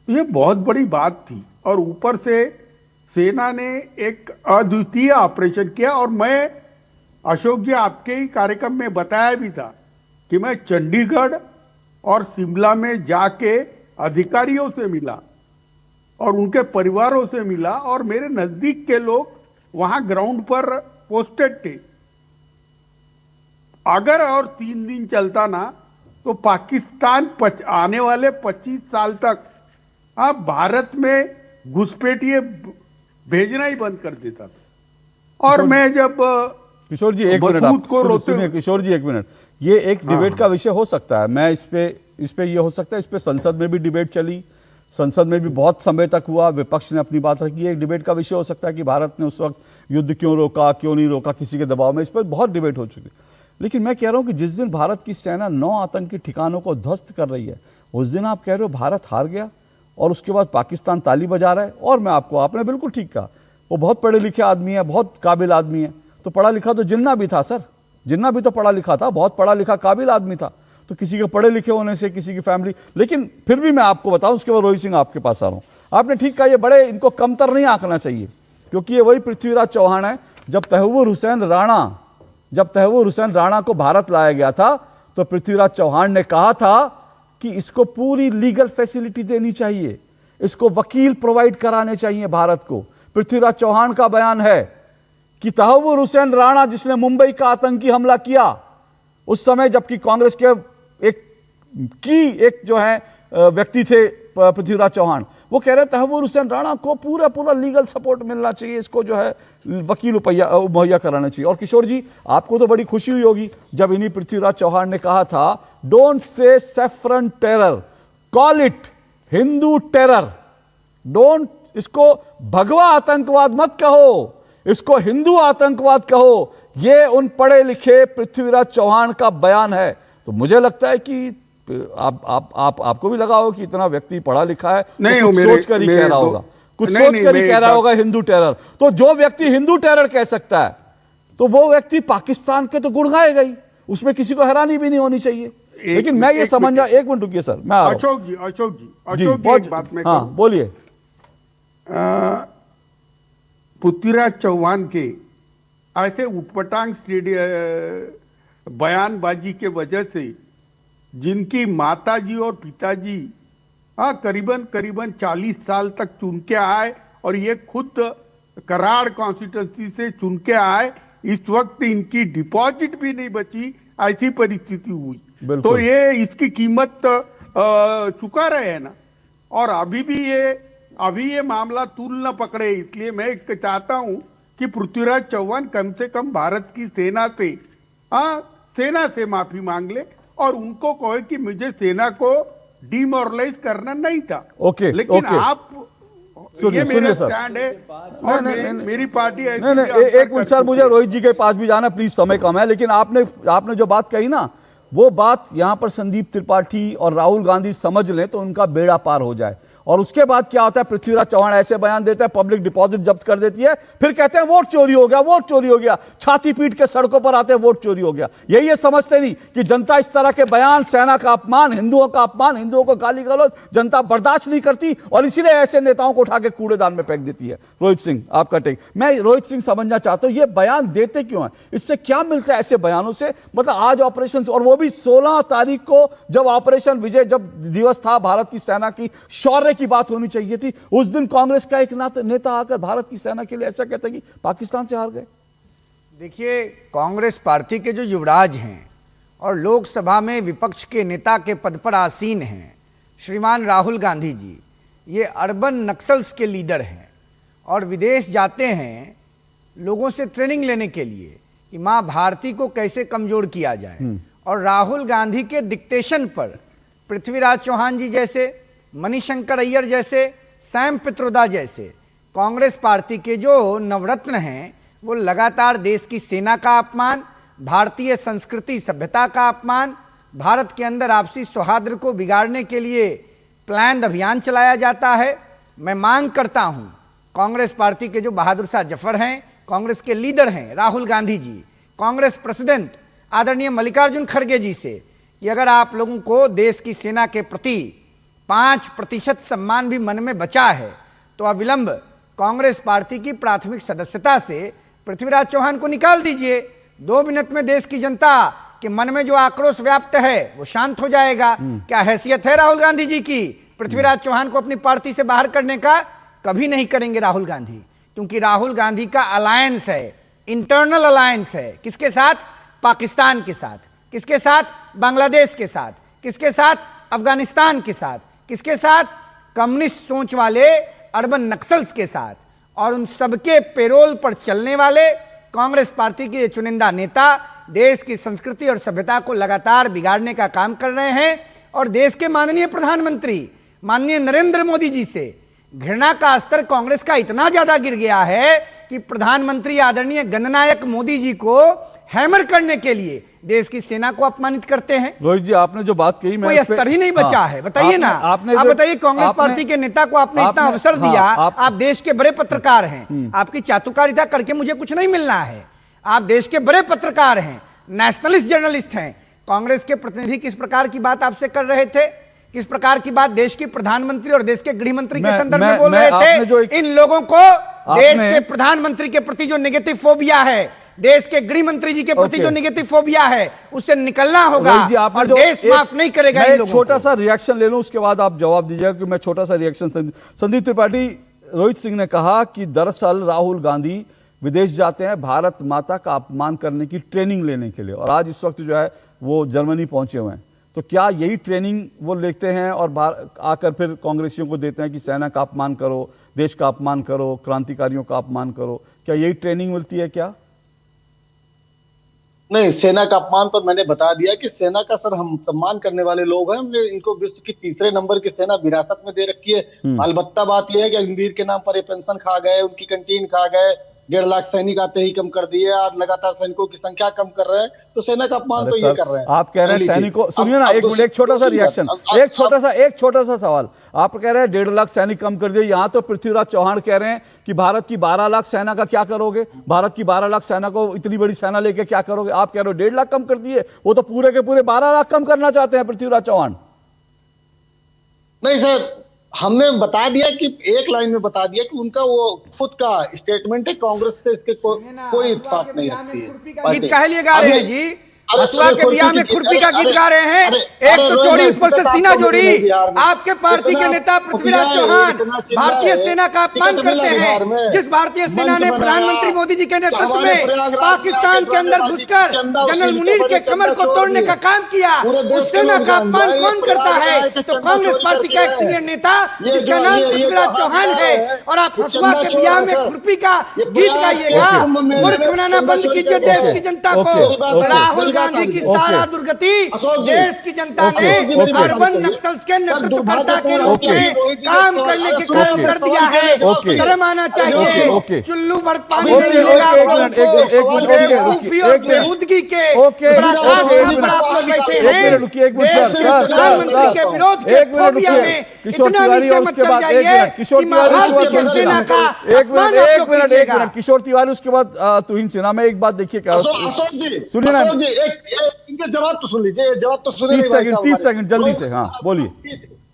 ये बहुत बड़ी बात थी। और ऊपर से सेना ने एक अद्वितीय ऑपरेशन किया, और मैं अशोक जी आपके ही कार्यक्रम में बताया भी था कि मैं चंडीगढ़ और शिमला में जाके अधिकारियों से मिला और उनके परिवारों से मिला, और मेरे नजदीक के लोग वहां ग्राउंड पर पोस्टेड थे। अगर और 3 दिन चलता ना तो पाकिस्तान आने वाले 25 साल तक भारत में घुसपैठिए भेजना ही बंद कर देता था। और मैं जब किशोर जी 1 मिनट आप सुनिए, किशोर जी 1 मिनट, ये एक डिबेट का विषय हो सकता है। मैं इस पे ये हो सकता है, इस पे संसद में भी डिबेट चली, संसद में भी बहुत समय तक हुआ, विपक्ष ने अपनी बात रखी। एक डिबेट का विषय हो सकता है कि भारत ने उस वक्त युद्ध क्यों रोका, क्यों नहीं रोका, किसी के दबाव में, इस पर बहुत डिबेट हो चुकी। लेकिन मैं कह रहा हूं कि जिस दिन भारत की सेना 9 आतंकी ठिकानों को ध्वस्त कर रही है, उस दिन आप कह रहे हो भारत हार गया, और उसके बाद पाकिस्तान ताली बजा रहा है। और मैं आपने बिल्कुल ठीक कहा, वो बहुत पढ़े लिखे आदमी है, बहुत काबिल आदमी है। तो पढ़ा लिखा तो जिन्ना भी था सर, जिन्ना भी तो पढ़ा लिखा था, बहुत पढ़ा लिखा काबिल आदमी था। तो किसी के पढ़े लिखे होने से, किसी की फैमिली, लेकिन फिर भी मैं आपको बताऊं, उसके बाद रोहित सिंह आपके पास आ रहा हूं। आपने ठीक कहा, ये बड़े, इनको कमतर नहीं आंकना चाहिए, क्योंकि ये वही पृथ्वीराज चौहान है। जब तहव्वुर हुसैन राणा को भारत लाया गया था, तो पृथ्वीराज चौहान ने कहा था कि इसको पूरी लीगल फैसिलिटी देनी चाहिए, इसको वकील प्रोवाइड कराने चाहिए भारत को। पृथ्वीराज चौहान का बयान है कि तहव्वुर हुसैन राणा, जिसने मुंबई का आतंकी हमला किया, उस समय जबकि कांग्रेस के एक जो है व्यक्ति थे पृथ्वीराज चौहान, वो कह रहे तहव्वुर हुसैन राणा को पूरा लीगल सपोर्ट मिलना चाहिए, इसको जो है वकील मुहैया कराना चाहिए। और किशोर जी, आपको तो बड़ी खुशी हुई होगी जब इन्हीं पृथ्वीराज चौहान ने कहा था, don't say saffron terror, call it Hindu terror. Don't, इसको भगवा आतंकवाद मत कहो, इसको हिंदू आतंकवाद कहो। ये उन पढ़े लिखे पृथ्वीराज चौहान का बयान है। तो मुझे लगता है कि आपको भी लगा हो कि इतना व्यक्ति पढ़ा लिखा है, नहीं, तो कुछ सोच कर ही कह रहा होगा, कुछ सोच कर ही कह रहा होगा हिंदू टेरर। तो जो व्यक्ति हिंदू टेरर कह सकता है, तो वो व्यक्ति पाकिस्तान के तो गुण गाएगा ही, उसमें किसी को हैरानी भी नहीं होनी चाहिए। लेकिन मैं ये समझा, 1 मिनट रुकिए सर, मैं अशोक जी एक बात में, हाँ बोलिए। पृथ्वीराज चौहान के ऐसे उटपटांग बयानबाजी के वजह से जिनकी माताजी और पिताजी करीबन 40 साल तक चुन के आए, और ये खुद कराड़ कॉन्स्टिट्यूंसी से चुन के आए, इस वक्त इनकी डिपॉजिट भी नहीं बची, ऐसी परिस्थिति हुई। तो ये इसकी कीमत चुका रहे हैं ना। और अभी ये मामला तूल न पकड़े, इसलिए मैं चाहता हूं कि पृथ्वीराज चौहान कम से कम भारत की सेना से माफी मांग ले, और उनको कहे कि मुझे सेना को डिमोरलाइज करना नहीं था। लेकिन आप सुनिए सर, स्टैंड है और मेरी पार्टी है। नहीं, एक मिनट सर, मुझे रोहित जी के पास भी जाना, प्लीज, समय कम है। लेकिन आपने जो बात कही ना, वो बात यहां पर संदीप त्रिपाठी और राहुल गांधी समझ लें तो उनका बेड़ा पार हो जाए। और उसके बाद क्या होता है, पृथ्वीराज चौहान ऐसे बयान देते हैं, पब्लिक डिपॉजिट जब्त कर देती है, फिर कहते हैं वोट चोरी हो गया, वोट चोरी हो गया, छाती पीट के सड़कों पर आते हैं, वोट चोरी हो गया। यही ये समझते नहीं कि जनता इस तरह के बयान, सेना का अपमान, हिंदुओं का अपमान, हिंदुओं को गाली गलौज जनता बर्दाश्त नहीं करती और इसीलिए ऐसे नेताओं को उठा के कूड़ेदान में फेंक देती है। रोहित सिंह, आपका टेक। मैं रोहित सिंह समझना चाहता हूं ये बयान देते क्यों हैं, इससे क्या मिलता है ऐसे बयानों से? मतलब आज ऑपरेशन, और वो भी 16 तारीख को जब ऑपरेशन विजय जब दिवस था, भारत की सेना की शौर्य की बात होनी चाहिए थी, उस दिन कांग्रेस का एक नेता आकर भारत की सेना के लिए ऐसा कहता है कि पाकिस्तान से हार गए। देखिए, कांग्रेस पार्टी के जो युवराज हैं और लोकसभा में विपक्ष के नेता के पद पर आसीन हैं श्रीमान राहुल गांधी जी, ये अर्बन नक्सल्स के लीडर हैं और विदेश जाते हैं लोगों से ट्रेनिंग लेने के लिए कि माँ भारती को कैसे कमजोर किया जाए। और राहुल गांधी के डिक्टेशन पर पृथ्वीराज चौहान जी जैसे, मणिशंकर अय्यर जैसे, सैम पित्रोदा जैसे कांग्रेस पार्टी के जो नवरत्न हैं वो लगातार देश की सेना का अपमान, भारतीय संस्कृति सभ्यता का अपमान, भारत के अंदर आपसी सौहार्द को बिगाड़ने के लिए प्लान अभियान चलाया जाता है। मैं मांग करता हूं कांग्रेस पार्टी के जो बहादुर शाह जफर हैं, कांग्रेस के लीडर हैं राहुल गांधी जी, कांग्रेस प्रेसिडेंट आदरणीय मल्लिकार्जुन खड़गे जी से कि अगर आप लोगों को देश की सेना के प्रति 5% सम्मान भी मन में बचा है तो अविलंब कांग्रेस पार्टी की प्राथमिक सदस्यता से पृथ्वीराज चौहान को निकाल दीजिए। 2 मिनट में देश की जनता के मन में जो आक्रोश व्याप्त है वो शांत हो जाएगा। क्या हैसियत है राहुल गांधी जी की पृथ्वीराज चौहान को अपनी पार्टी से बाहर करने का? कभी नहीं करेंगे राहुल गांधी, क्योंकि राहुल गांधी का अलायंस है, इंटरनल अलायंस है। किसके साथ? पाकिस्तान के साथ। किसके साथ? बांग्लादेश के साथ। किसके साथ? अफगानिस्तान के साथ। किसके साथ? कम्युनिस्ट सोच वाले अर्बन नक्सल्स के साथ। और उन सबके पेरोल पर चलने वाले कांग्रेस पार्टी के चुनिंदा नेता देश की संस्कृति और सभ्यता को लगातार बिगाड़ने का काम कर रहे हैं। और देश के माननीय प्रधानमंत्री माननीय नरेंद्र मोदी जी से घृणा का स्तर कांग्रेस का इतना ज्यादा गिर गया है कि प्रधानमंत्री आदरणीय गणनायक मोदी जी को हैमर करने के लिए देश की सेना को अपमानित करते हैं। रोहित जी, आपने जो बात कही, कोई स्तर ही नहीं बचा है। बताइए ना, आप बताइए, कांग्रेस पार्टी के नेता को आपने इतना अवसर दिया, आप देश के बड़े पत्रकार हैं, आपकी चातुकारिता करके मुझे कुछ नहीं मिलना है, आप देश के बड़े पत्रकार हैं, नेशनलिस्ट जर्नलिस्ट हैं। कांग्रेस के प्रतिनिधि किस प्रकार की बात आपसे कर रहे थे, किस प्रकार की बात देश के प्रधानमंत्री और देश के गृह मंत्री के संदर्भ में बोल रहे थे? इन लोगों को देश के प्रधानमंत्री के प्रति जो नेगेटिव फोबिया है, देश के गृह मंत्री जी के प्रति जो नेगेटिव फोबिया है, उससे निकलना होगा और देश माफ नहीं करेगा इन लोगों को। छोटा सा रिएक्शन ले लूं, उसके बाद आप जवाब दीजिएगा कि मैं छोटा सा रिएक्शन। संदीप त्रिपाठी, रोहित सिंह ने कहा कि दरअसल राहुल गांधी विदेश जाते हैं भारत माता का अपमान करने की ट्रेनिंग लेने के लिए, और आज इस वक्त जो है वो जर्मनी पहुंचे हुए हैं। तो क्या यही ट्रेनिंग वो लेते हैं और आकर फिर कांग्रेसियों को देते हैं कि सेना का अपमान करो, देश का अपमान करो, क्रांतिकारियों का अपमान करो? क्या यही ट्रेनिंग मिलती है क्या? नहीं, सेना का अपमान तो मैंने बता दिया कि सेना का सर हम सम्मान करने वाले लोग हैं। हमने इनको विश्व की 3रे नंबर की सेना विरासत में दे रखी है। अलबत्ता बात यह है कि अग्निवीर के नाम पर ये पेंशन खा गए, उनकी कैंटीन खा गए, 1.5 लाख सैनिक आते ही कम कर दिए और लगातार सैनिकों की संख्या कम कर रहे हैं। तो सेना का अपमान तो ये कर रहे हैं। आप कह रहे हैं सैनिकों, सुनिए ना, एक मिनट, एक छोटा सा रिएक्शन, एक छोटा सा सवाल। आप कह रहे हैं 1.5 लाख सैनिक कम कर दिए, यहां तो पृथ्वीराज चौहान कह रहे हैं कि भारत की 12 लाख सेना का क्या करोगे? भारत की 12 लाख सेना को इतनी बड़ी सेना लेके क्या करोगे? आप कह रहे हो 1.5 लाख कम कर दिए, वो तो पूरे के पूरे 12 लाख कम करना चाहते हैं पृथ्वीराज चौहान। नहीं सर, हमने बता दिया कि एक लाइन में बता दिया कि उनका वो खुद का स्टेटमेंट है, कांग्रेस से इसके कोई इत्तेफाक नहीं रखती है। गीत कह लिए गा रहे हैं जी, हसुआ के बियाह में खुरपी का गीत गा रहे हैं। एक तो चोरी, उस पर से सीना जोड़ी। आपके पार्टी के नेता पृथ्वीराज चौहान भारतीय सेना का अपमान करते हैं। जिस भारतीय सेना ने प्रधानमंत्री मोदी जी के नेतृत्व में पाकिस्तान के अंदर घुसकर जनरल मुनीर के कमर को तोड़ने का काम किया, उस सेना का अपमान कौन करता है? तो कांग्रेस पार्टी का एक सीनियर नेता जिसका नाम पृथ्वीराज चौहान है। और आप हसुआ के बियाह में खुरपी का गीत गाइएगा। मूर्ख बनाना बंद कीजिए देश की जनता को। राहुल गांधी की सारा दुर्गति देश की जनता ने अर्बन नक्सल्स के नेतृत्वकर्ता के रूप में काम करने के कारण कर दिया है। शर्म आना चाहिए। चुल्लू भर पानी नहीं मिलेगा बेहूदगी के बड़ा आप लोग बैठे हैं। प्रधानमंत्री के विरोध के फोबिया में इतना नीचे मत चल जाइए कि भारतीय सेना का अपमान आप लोग कीजिएगा। किशोर तिवारी, उसके बाद तुहिन सिन्हा। में एक बात देखिए, सुनिए ना, इनके जवाब तो सुन लीजिए, जवाब तो सुनिए। 30 सेकंड जल्दी से, हाँ बोलिए।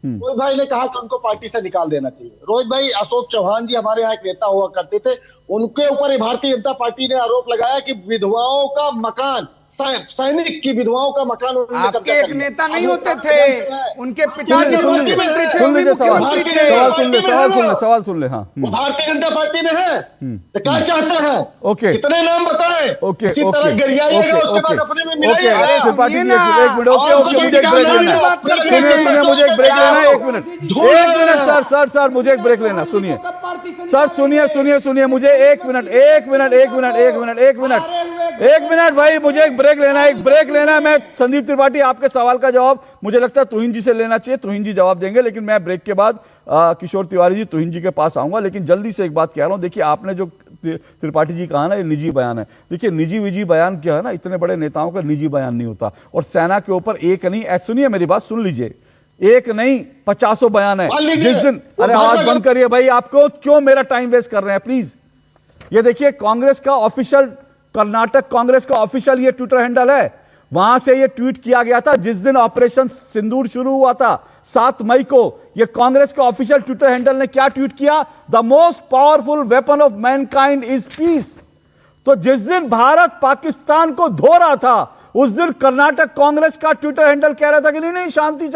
रोहित भाई ने कहा कि उनको पार्टी से निकाल देना चाहिए। रोहित भाई, अशोक चौहान जी हमारे यहाँ एक नेता हुआ करते थे, उनके ऊपर भारतीय जनता पार्टी ने आरोप लगाया कि विधवाओं का मकान, सैनिक की विधवाओं का मकान आपके एक नेता नहीं होते थे, उनके पिताजी मुख्यमंत्री थे, सवाल सुन ले। हाँ, भारतीय जनता पार्टी में है तो क्या चाहते हैं? ओके, कितने नाम बताएं? ओके, इसी तरह गरियाइएगा, उसके बाद अपने में मिलाइएगा। मुझे एक ब्रेक लेना है, मुझे एक ब्रेक लेना है, 1 मिनट सर, मुझे एक ब्रेक लेना। सुनिए सर, सुनिए मुझे 1 मिनट भाई, मुझे एक ब्रेक लेना है। मैं संदीप त्रिपाठी, आपके सवाल का जवाब मुझे लगता है तुहिन जी से लेना चाहिए, तुहिन जी जवाब देंगे, लेकिन मैं ब्रेक के बाद किशोर तिवारी जी, तुहिन जी के पास आऊंगा। लेकिन जल्दी से एक बात कह रहा हूं, देखिए आपने जो त्रिपाठी जी कहा ना, ये निजी बयान है। देखिए निजी बयान क्या है ना, इतने बड़े नेताओं का निजी बयान नहीं होता। और सेना के ऊपर एक नहीं, सुनिए मेरी बात सुन लीजिए, एक नहीं 50 बयान है। जिस दिन, अरे आवाज बंद करिए भाई, आपको क्यों मेरा टाइम वेस्ट कर रहे हैं प्लीज। ये देखिए कांग्रेस का ऑफिशियल, कर्नाटक कांग्रेस का ऑफिशियल ये ट्विटर हैंडल है, वहां से ये ट्वीट किया गया था जिस दिन ऑपरेशन सिंदूर शुरू हुआ था 7 मई को। ये कांग्रेस का ऑफिशियल ट्विटर हैंडल ने क्या ट्वीट किया? The most powerful weapon of Mankind is peace. तो जिस दिन भारत पाकिस्तान को धो रहा था, उस दिन कर्नाटक कांग्रेस का ट्विटर हैंडल कह रहा था कि नहीं शांति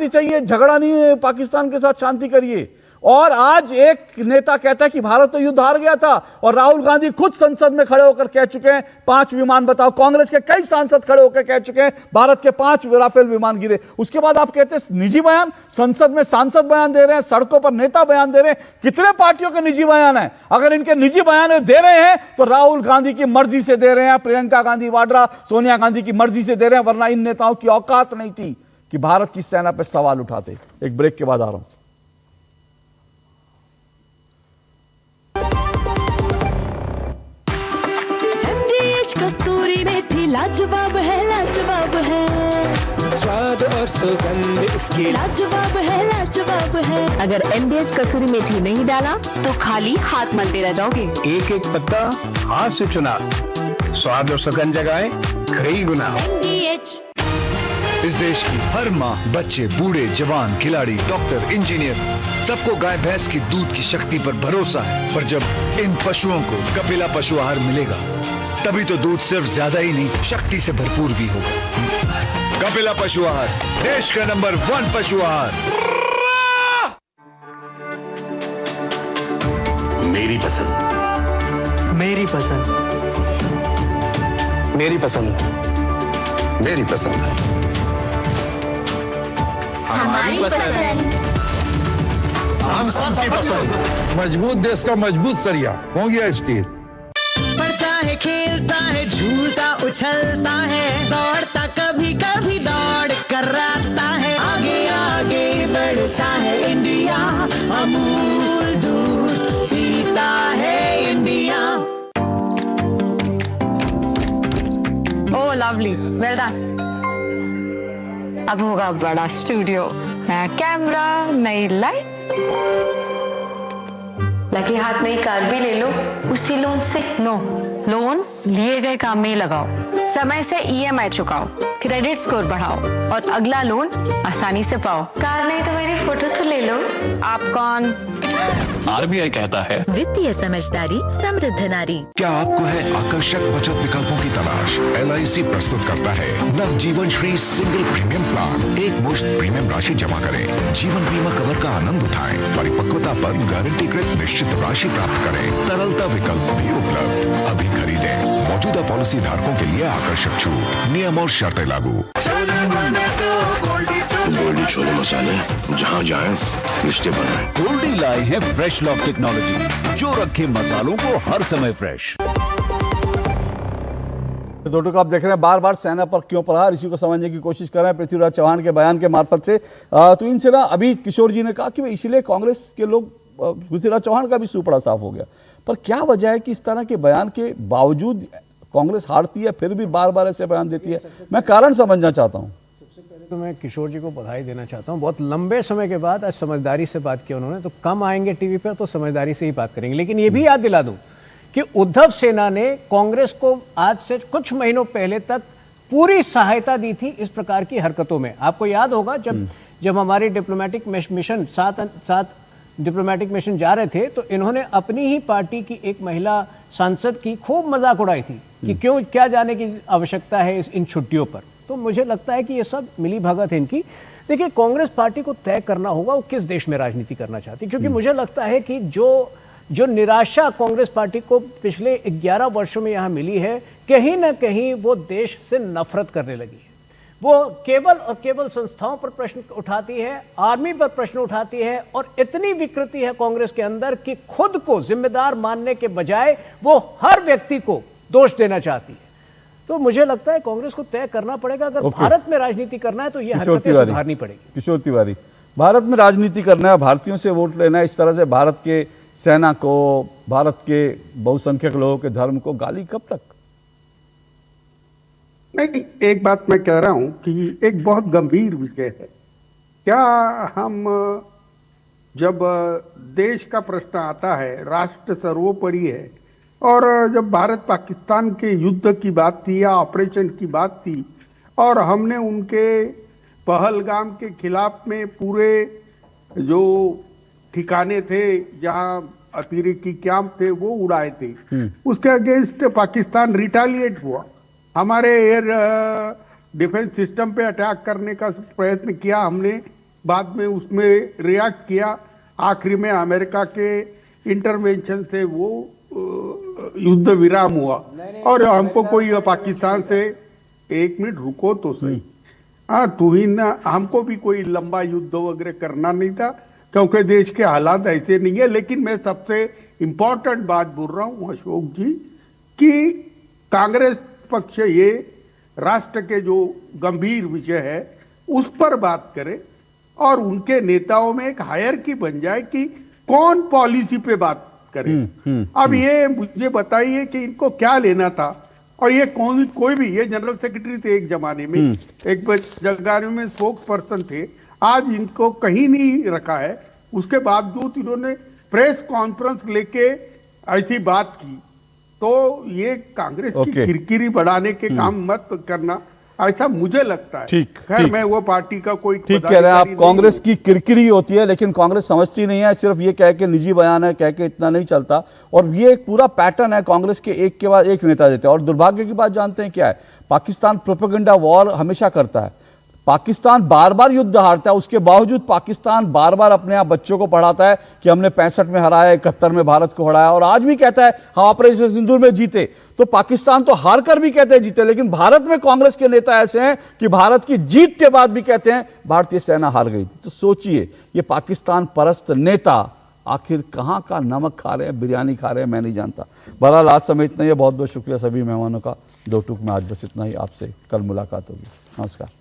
चाहिए, झगड़ा नहीं है, पाकिस्तान के साथ शांति करिए। और आज एक नेता कहता है कि भारत तो युद्ध हार गया था, और राहुल गांधी खुद संसद में खड़े होकर कह चुके हैं 5 विमान, बताओ, कांग्रेस के कई सांसद खड़े होकर कह चुके हैं भारत के 5 राफेल विमान गिरे। उसके बाद आप कहते हैं निजी बयान, संसद में सांसद बयान दे रहे हैं, सड़कों पर नेता बयान दे रहे हैं। कितने पार्टियों के निजी बयान है? अगर इनके निजी बयान दे रहे हैं तो राहुल गांधी की मर्जी से दे रहे हैं, प्रियंका गांधी वाड्रा, सोनिया गांधी की मर्जी से दे रहे हैं, वरना इन नेताओं की औकात नहीं थी कि भारत की सेना पर सवाल उठाते। एक ब्रेक के बाद आ रहा हूं। कसूरी मेथी लाजवाब है स्वाद और सुगंध इसकी लाजवाब है। अगर MDH कसूरी मेथी नहीं डाला तो खाली हाथ मलते रह जाओगे। एक एक पत्ता हाथ से चुना, स्वाद और सुगंध जगाए कई गुना। MDH। इस देश की हर माँ, बच्चे, बूढ़े, जवान, खिलाड़ी, डॉक्टर, इंजीनियर, सबको गाय भैंस की दूध की शक्ति पर भरोसा है। पर जब इन पशुओं को कपिला पशु आहार मिलेगा, तभी तो दूध सिर्फ ज्यादा ही नहीं, शक्ति से भरपूर भी होगा। कपिला पशु आहार, देश का नंबर 1 पशु आहार। मेरी पसंद, मेरी पसंद, मेरी पसंद, मेरी पसंद, हमारी पसंद, हम सबकी पसंद। मजबूत देश का मजबूत सरिया हो गया स्टील। खेलता है, झूलता उछलता है, दौड़ता कभी कभी दौड़ कराता है, आगे आगे बढ़ता है इंडिया, अमूल दूध पीता है इंडिया। ओह लवली, वेल डन। अब होगा बड़ा स्टूडियो, नया कैमरा, नई लाइट्स, लगे हाथ नई कार भी ले लो उसी लोन से। नो, लोन लिए गए काम में ही लगाओ, समय से EMI चुकाओ, क्रेडिट स्कोर बढ़ाओ और अगला लोन आसानी से पाओ। कार नहीं तो मेरी फोटो तो ले लो। आप कौन? RBI कहता है वित्तीय समझदारी समृद्ध नारी। क्या आपको है आकर्षक बचत विकल्पों की तलाश? LIC प्रस्तुत करता है नवजीवन श्री सिंगल प्रीमियम प्लान। एक मुश्त प्रीमियम राशि जमा करें, जीवन बीमा कवर का आनंद उठाएं, परिपक्वता पर गारंटीकृत निश्चित राशि प्राप्त करें, तरलता विकल्प भी उपलब्ध। अभी खरीदें। मौजूदा पॉलिसी धारकों के लिए आकर्षक छूट, नियम और शर्तें लागू। गोल्डी छोले मसाले, जहाँ जाए रिश्ते बनाए। गोल्डी लाए हैं फ्रेश लॉक टेक्नोलॉजी, जो रखे मसालों को हर समय फ्रेश। दो टुक आप देख रहे हैं बार बार सेना पर क्यों प्रहार, इसी को समझने की कोशिश कर रहे हैं पृथ्वीराज चौहान के बयान के मार्फत से। तो इनसे ना अभी किशोर जी ने कहा कि इसलिए कांग्रेस के लोग, पृथ्वीराज चौहान का भी सूपड़ा साफ हो गया, पर क्या वजह है कि इस तरह के बयान के बावजूद कांग्रेस हारती है, फिर भी बार बार ऐसे बयान देती है? मैं कारण समझना चाहता हूँ। सबसे पहले तो मैं किशोर जी को बधाई देना चाहता हूँ, बहुत लंबे समय के बाद आज समझदारी से बात की उन्होंने। तो कम आएंगे टीवी पर तो समझदारी से ही बात करेंगे। लेकिन ये भी याद दिला दूं कि उद्धव सेना ने कांग्रेस को आज से कुछ महीनों पहले तक पूरी सहायता दी थी इस प्रकार की हरकतों में। आपको याद होगा जब हमारे डिप्लोमेटिक मिशन सात डिप्लोमेटिक मिशन जा रहे थे तो इन्होंने अपनी ही पार्टी की एक महिला सांसद की खूब मजाक उड़ाई थी कि क्यों, क्या जाने की आवश्यकता है इन छुट्टियों पर। तो मुझे लगता है कि ये सब मिली भगत है इनकी। देखिए, कांग्रेस पार्टी को तय करना होगा वो किस देश में राजनीति करना चाहती है, क्योंकि मुझे लगता है कि जो निराशा कांग्रेस पार्टी को पिछले 11 वर्षों में यहाँ मिली है, कहीं ना कहीं वो देश से नफरत करने लगी है। वो केवल और केवल संस्थाओं पर प्रश्न उठाती है, आर्मी पर प्रश्न उठाती है, और इतनी विकृति है कांग्रेस के अंदर कि खुद को जिम्मेदार मानने के बजाय वो हर व्यक्ति को दोष देना चाहती है। तो मुझे लगता है कांग्रेस को तय करना पड़ेगा, अगर भारत में राजनीति करना है तो ये हरकतें सुधारनी पड़ेगी। किशोर तिवारी, भारत में राजनीति करना है, भारतीयों से वोट लेना है, इस तरह से भारत के सेना को, भारत के बहुसंख्यक लोगों के धर्म को गाली कब तक? नहीं, एक बात मैं कह रहा हूं कि एक बहुत गंभीर विषय है। क्या हम जब देश का प्रश्न आता है, राष्ट्र सर्वोपरि है, और जब भारत पाकिस्तान के युद्ध की बात थी या ऑपरेशन की बात थी, और हमने उनके पहलगाम के खिलाफ में पूरे जो ठिकाने थे जहां अतिरेकी कैंप थे वो उड़ाए थे, उसके अगेंस्ट पाकिस्तान रिटालिएट हुआ, हमारे एयर डिफेंस सिस्टम पे अटैक करने का प्रयत्न किया हमने, बाद में उसमें रिएक्ट किया, आखिरी में अमेरिका के इंटरवेंशन से वो युद्ध विराम हुआ। और हमको कोई पाकिस्तान से, एक मिनट रुको तो सही, हाँ तुहिन, हमको भी कोई लंबा युद्ध वगैरह करना नहीं था क्योंकि देश के हालात ऐसे नहीं है। लेकिन मैं सबसे इंपॉर्टेंट बात बोल रहा हूं अशोक जी कि कांग्रेस पक्ष ये राष्ट्र के जो गंभीर विषय है उस पर बात करे और उनके नेताओं में एक हायरार्की बन जाए कि कौन पॉलिसी पे बात करे। अब ये मुझे बताइए कि इनको क्या लेना था, और ये कोई भी, ये जनरल सेक्रेटरी थे एक जमाने में, एक जगह में स्पोक्स पर्सन थे, आज इनको कहीं नहीं रखा है। उसके बावजूद इन्होंने प्रेस कॉन्फ्रेंस लेके ऐसी बात की, तो ये कांग्रेस की किरकिरी बढ़ाने के काम मत करना, ऐसा मुझे लगता है। खैर मैं वो पार्टी का कोई ठीक कह रहे हैं आप, कांग्रेस की किरकिरी होती है लेकिन कांग्रेस समझती नहीं है, सिर्फ ये कह के निजी बयान है कह के इतना नहीं चलता, और ये एक पूरा पैटर्न है कांग्रेस के, एक के बाद एक नेता देते हैं। और दुर्भाग्य की बात जानते हैं क्या है, पाकिस्तान प्रोपेगेंडा वॉर हमेशा करता है, पाकिस्तान बार बार युद्ध हारता है, उसके बावजूद पाकिस्तान बार बार अपने आप बच्चों को पढ़ाता है कि हमने 65 में हराया, 71 में भारत को हराया, और आज भी कहता है हम ऑपरेशन सिंदूर में जीते। तो पाकिस्तान तो हार कर भी कहते हैं जीते, लेकिन भारत में कांग्रेस के नेता ऐसे हैं कि भारत की जीत के बाद भी कहते हैं भारतीय सेना हार गई थी। तो सोचिए, ये पाकिस्तान परस्त नेता आखिर कहां का नमक खा रहे हैं, बिरयानी खा रहे हैं, मैं नहीं जानता। बहरहाल आज समय इतना ही है, बहुत बहुत शुक्रिया सभी मेहमानों का। दो टूक में आज बस इतना ही, आपसे कल मुलाकात होगी। नमस्कार।